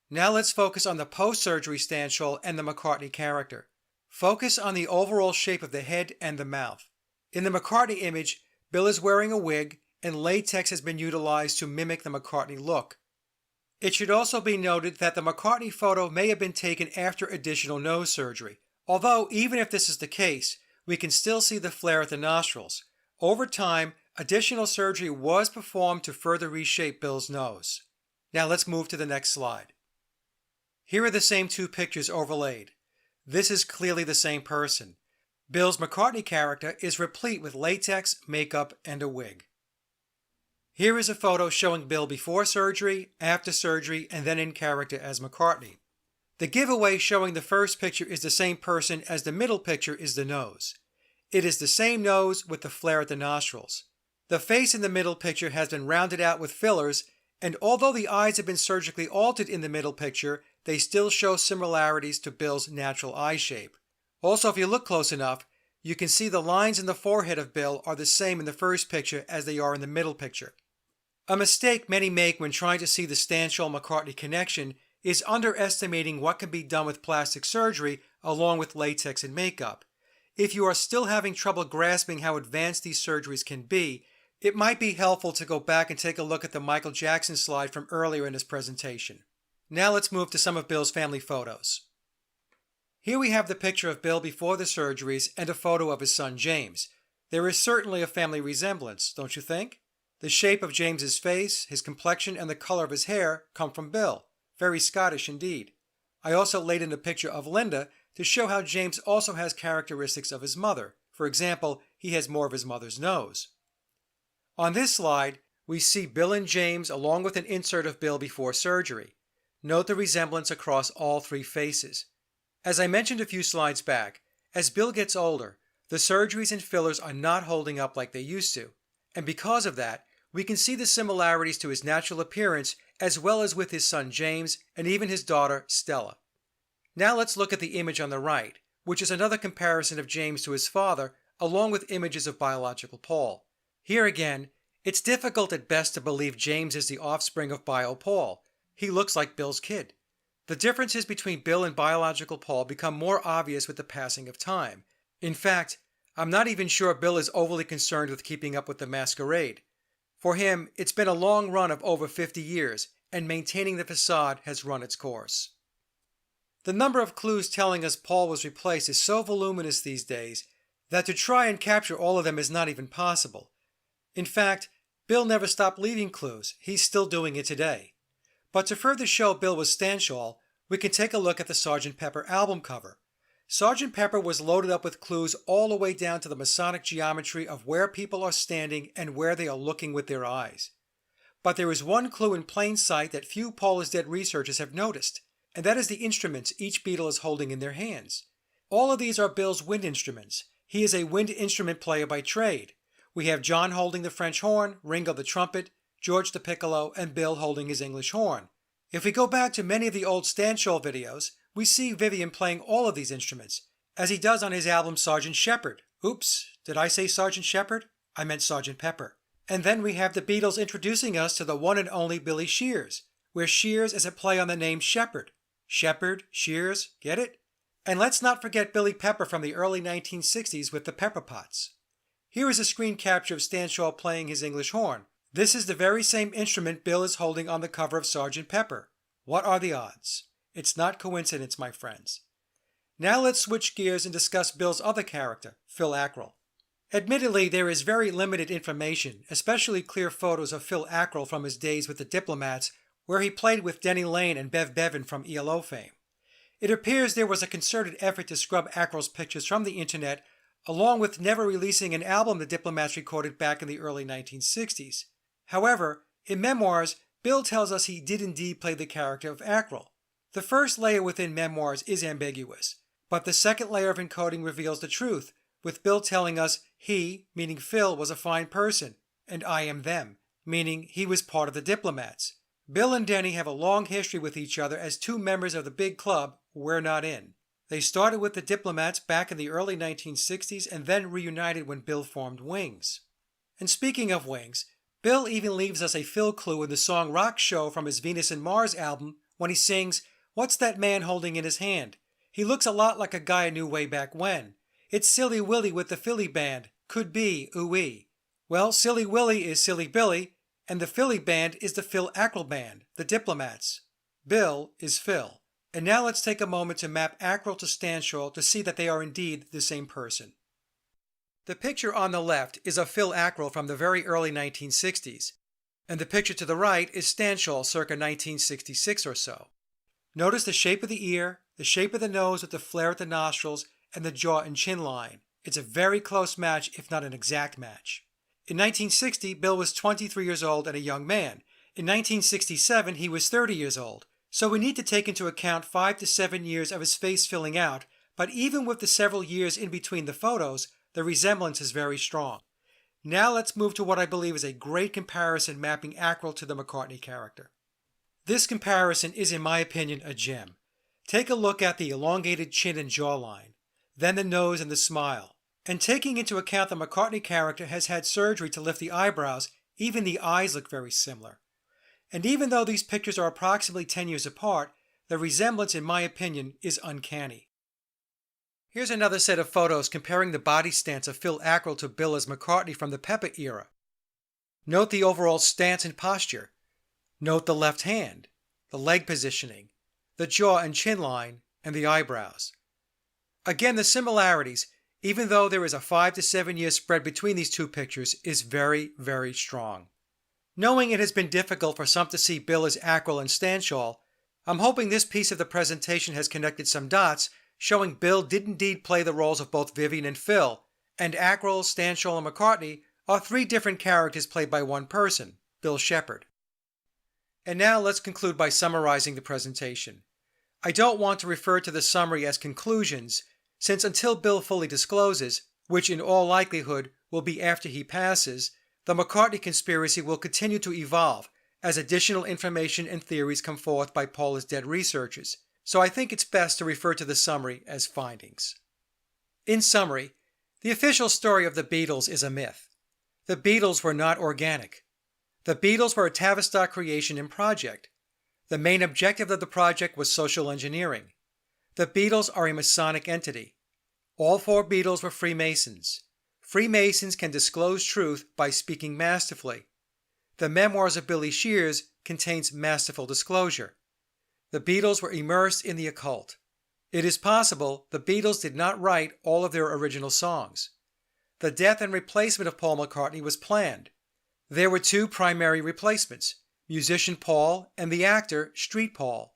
Now let's focus on the post-surgery Stanshall and the McCartney character. Focus on the overall shape of the head and the mouth. In the McCartney image, Bill is wearing a wig, and latex has been utilized to mimic the McCartney look. It should also be noted that the McCartney photo may have been taken after additional nose surgery, although even if this is the case, we can still see the flare at the nostrils. Over time, additional surgery was performed to further reshape Bill's nose. Now let's move to the next slide. Here are the same 2 pictures overlaid. This is clearly the same person. Bill's McCartney character is replete with latex, makeup, and a wig. Here is a photo showing Bill before surgery, after surgery, and then in character as McCartney. The giveaway showing the first picture is the same person as the middle picture is the nose. It is the same nose with the flare at the nostrils. The face in the middle picture has been rounded out with fillers, and although the eyes have been surgically altered in the middle picture, they still show similarities to Bill's natural eye shape. Also, if you look close enough, you can see the lines in the forehead of Bill are the same in the first picture as they are in the middle picture. A mistake many make when trying to see the Stanshall-McCartney connection is underestimating what can be done with plastic surgery along with latex and makeup. If you are still having trouble grasping how advanced these surgeries can be, it might be helpful to go back and take a look at the Michael Jackson slide from earlier in his presentation. Now let's move to some of Bill's family photos. Here we have the picture of Bill before the surgeries and a photo of his son James. There is certainly a family resemblance, don't you think? The shape of James's face, his complexion, and the color of his hair come from Bill. Very Scottish indeed. I also laid in a picture of Linda to show how James also has characteristics of his mother. For example, he has more of his mother's nose. On this slide, we see Bill and James along with an insert of Bill before surgery. Note the resemblance across all three faces. As I mentioned a few slides back, as Bill gets older, the surgeries and fillers are not holding up like they used to, and because of that, we can see the similarities to his natural appearance as well as with his son James and even his daughter Stella. Now let's look at the image on the right, which is another comparison of James to his father, along with images of biological Paul. Here again, it's difficult at best to believe James is the offspring of bio Paul. He looks like Bill's kid. The differences between Bill and biological Paul become more obvious with the passing of time. In fact, I'm not even sure Bill is overly concerned with keeping up with the masquerade. For him, it's been a long run of over 50 years, and maintaining the facade has run its course. The number of clues telling us Paul was replaced is so voluminous these days that to try and capture all of them is not even possible. In fact, Bill never stopped leaving clues. He's still doing it today. But to further show Bill was Stanshall, we can take a look at the Sgt. Pepper album cover. Sgt. Pepper was loaded up with clues all the way down to the Masonic geometry of where people are standing and where they are looking with their eyes. But there is one clue in plain sight that few Paul is Dead researchers have noticed, and that is the instruments each Beatle is holding in their hands. All of these are Bill's wind instruments. He is a wind instrument player by trade. We have John holding the French horn, Ringo the trumpet, George the piccolo, and Bill holding his English horn. If we go back to many of the old Stanshall videos, we see Vivian playing all of these instruments, as he does on his album Sgt. Shepherd. Oops, did I say Sgt. Shepherd? I meant Sgt. Pepper. And then we have the Beatles introducing us to the one and only Billy Shears, where Shears is a play on the name Shepherd. Shepherd, Shears, get it? And let's not forget Billy Pepper from the early 1960s with the Pepper Pots. Here is a screen capture of Stanshall playing his English horn. This is the very same instrument Bill is holding on the cover of Sgt. Pepper. What are the odds? It's not coincidence, my friends. Now let's switch gears and discuss Bill's other character, Phil Ackrell. Admittedly, there is very limited information, especially clear photos of Phil Ackrell from his days with the Diplomats, where he played with Denny Laine and Bev Bevan from ELO fame. It appears there was a concerted effort to scrub Ackrell's pictures from the internet, along with never releasing an album the Diplomats recorded back in the early 1960s. However, in memoirs, Bill tells us he did indeed play the character of Ackrell. The first layer within memoirs is ambiguous, but the second layer of encoding reveals the truth, with Bill telling us he, meaning Phil, was a fine person, and I am them, meaning he was part of the Diplomats. Bill and Denny have a long history with each other as two members of the big club we're not in. They started with the Diplomats back in the early 1960s and then reunited when Bill formed Wings. And speaking of Wings, Bill even leaves us a Phil clue in the song Rock Show from his Venus and Mars album when he sings, "What's that man holding in his hand? He looks a lot like a guy I knew way back when. It's Silly Willy with the Philly band. Could be, ooh-wee." Well, Silly Willy is Silly Billy, and the Philly band is the Phil Ackrell Band, the Diplomats. Bill is Phil. And now let's take a moment to map Ackrell to Stanshall to see that they are indeed the same person. The picture on the left is of Phil Ackrell from the very early 1960s, and the picture to the right is Stanshall circa 1966 or so. Notice the shape of the ear, the shape of the nose with the flare at the nostrils, and the jaw and chin line. It's a very close match, if not an exact match. In 1960, Bill was 23 years old and a young man. In 1967, he was 30 years old. So we need to take into account 5 to 7 years of his face filling out, but even with the several years in between the photos, the resemblance is very strong. Now let's move to what I believe is a great comparison mapping Ackrell to the McCartney character. This comparison is, in my opinion, a gem. Take a look at the elongated chin and jawline, then the nose and the smile. And taking into account the McCartney character has had surgery to lift the eyebrows, even the eyes look very similar. And even though these pictures are approximately 10 years apart, the resemblance, in my opinion, is uncanny. Here's another set of photos comparing the body stance of Phil Ackrell to Bill as McCartney from the Pepper era. Note the overall stance and posture. Note the left hand, the leg positioning, the jaw and chin line, and the eyebrows. Again, the similarities, even though there is a 5 to 7 year spread between these two pictures, is very, very strong. Knowing it has been difficult for some to see Bill as Ackrell and Stanshall, I'm hoping this piece of the presentation has connected some dots, showing Bill did indeed play the roles of both Vivian and Phil, and Ackrell, Stanshall, and McCartney are 3 different characters played by one person, Bill Shepherd. And now let's conclude by summarizing the presentation. I don't want to refer to the summary as conclusions, since until Bill fully discloses, which in all likelihood will be after he passes, the McCartney conspiracy will continue to evolve as additional information and theories come forth by Paul is Dead researchers, so I think it's best to refer to the summary as findings. In summary, the official story of the Beatles is a myth. The Beatles were not organic. The Beatles were a Tavistock creation and project. The main objective of the project was social engineering. The Beatles are a Masonic entity. All four Beatles were Freemasons. Freemasons can disclose truth by speaking masterfully. The Memoirs of Billy Shears contains masterful disclosure. The Beatles were immersed in the occult. It is possible the Beatles did not write all of their original songs. The death and replacement of Paul McCartney was planned. There were two primary replacements, musician Paul and the actor Street Paul.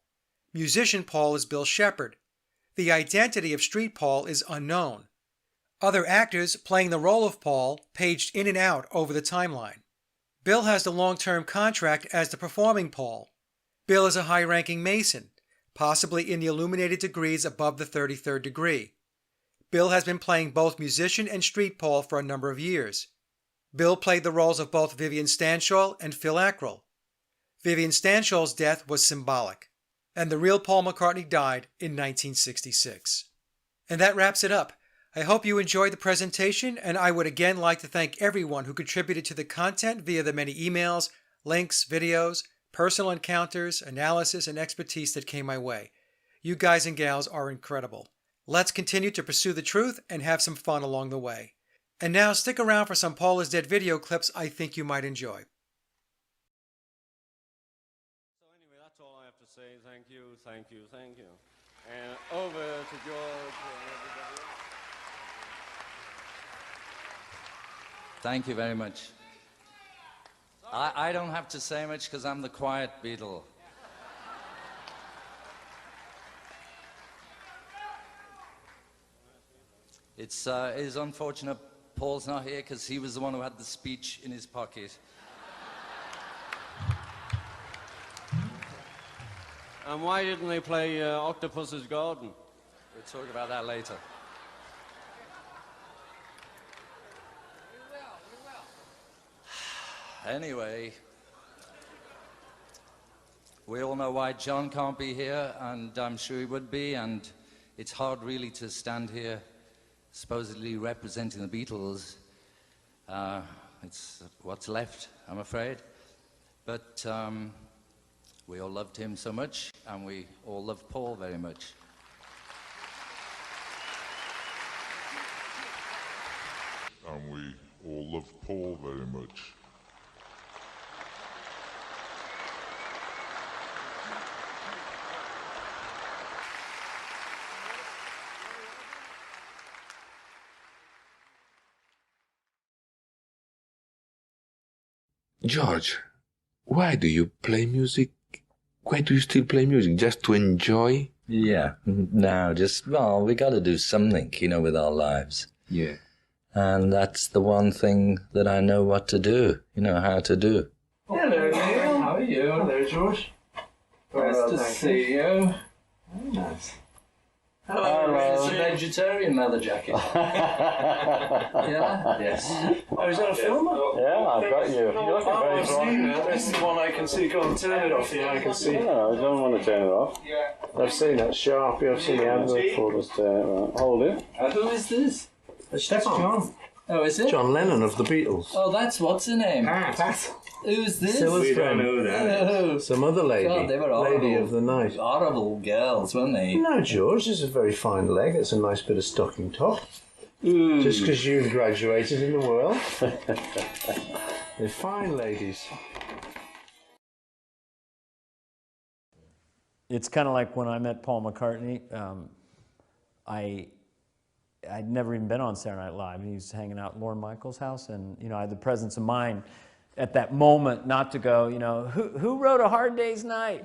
Musician Paul is Bill Shepherd. The identity of Street Paul is unknown. Other actors playing the role of Paul paged in and out over the timeline. Bill has the long-term contract as the performing Paul. Bill is a high-ranking Mason, possibly in the illuminated degrees above the 33rd degree. Bill has been playing both musician and Street Paul for a number of years. Bill played the roles of both Vivian Stanshall and Phil Ackrell. Vivian Stanshall's death was symbolic, and the real Paul McCartney died in 1966. And that wraps it up. I hope you enjoyed the presentation, and I would again like to thank everyone who contributed to the content via the many emails, links, videos, personal encounters, analysis, and expertise that came my way. You guys and gals are incredible. Let's continue to pursue the truth and have some fun along the way. And now stick around for some Paul is Dead video clips I think you might enjoy. So anyway, that's all I have to say. Thank you, thank you, thank you. And over to George and everybody else. Thank you very much. I don't have to say much because I'm the quiet Beatle. It is unfortunate Paul's not here because he was the one who had the speech in his pocket. And why didn't they play Octopus's Garden? We'll talk about that later. Anyway, we all know why John can't be here, and I'm sure he would be, and it's hard really to stand here supposedly representing the Beatles. It's what's left, I'm afraid. But we all loved him so much, and we all loved Paul very much. And we all loved Paul very much. George, why do you play music? Why do you still play music? Just to enjoy? Yeah, no, well, we got to do something, with our lives. Yeah. And that's the one thing that I know what to do, how to do. Hello, Neil. How are you? Hello, George. Nice to see you. Very nice. Hello. It's a vegetarian leather jacket. Yeah? Yes. Oh, is that a film? Yeah, I've got you. I've seen it. This is the one I can see. Go on, turn it off. Yeah, I can see. No, I don't want to turn it off. I've seen it. Sharpie, I've seen the advert for us. Hold it. Who is this? That's John. Oh, is it? John Lennon of the Beatles. Oh, that's what's her name? Pat. Who's this? We don't know that. Oh. Some other lady. God, they were horrible. Lady of the night. Horrible girls, weren't they? No, George, this is a very fine leg. It's a nice bit of stocking top. Just because you've graduated in the world. They're fine ladies. It's kind of like when I met Paul McCartney. I'd never even been on Saturday Night Live. He was hanging out at Lorne Michaels' house, and I had the presence of mind at that moment not to go, who wrote A Hard Day's Night,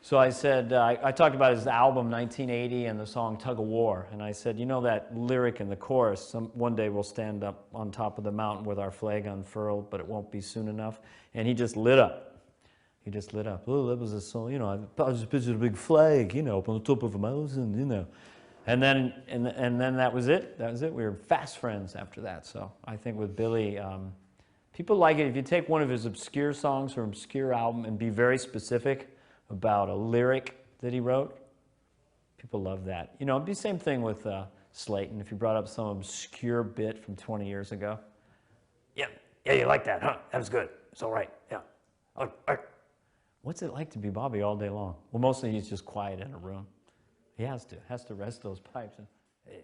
So I said, I talked about his album 1980 and the song Tug of War, and I said, that lyric in the chorus, one day we'll stand up on top of the mountain with our flag unfurled, but it won't be soon enough. And he just lit up. He just lit up. Oh, that was a song, you know, I just pictured a big flag, you know, up on the top of a mountain, you know. And then that was it. That was it. We were fast friends after that. So I think with Billy, people like it if you take one of his obscure songs or obscure album and be very specific about a lyric that he wrote. People love that. You know, it'd be the same thing with Slayton. If you brought up some obscure bit from 20 years ago. Yeah, you like that, huh? That was good. It's all right. Yeah. All right. What's it like to be Bobby all day long? Well, mostly he's just quiet in a room. He has to rest those pipes. And, hey.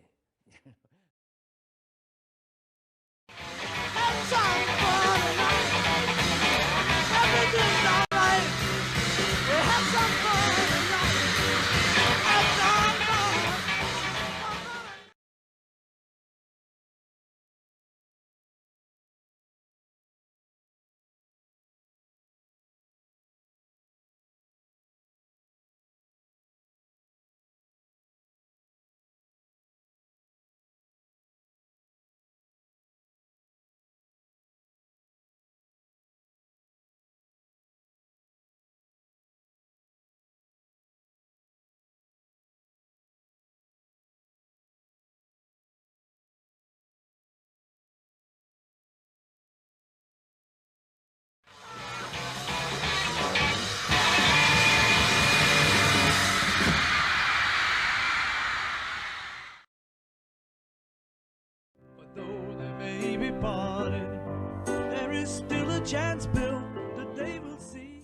There is still a chance, Bill, that they will see.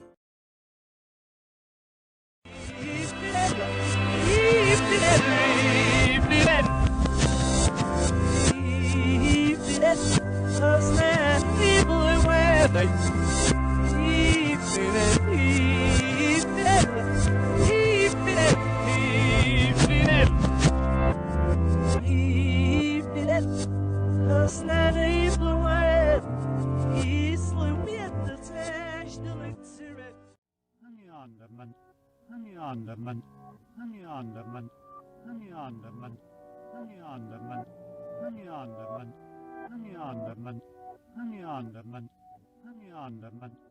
Honey on the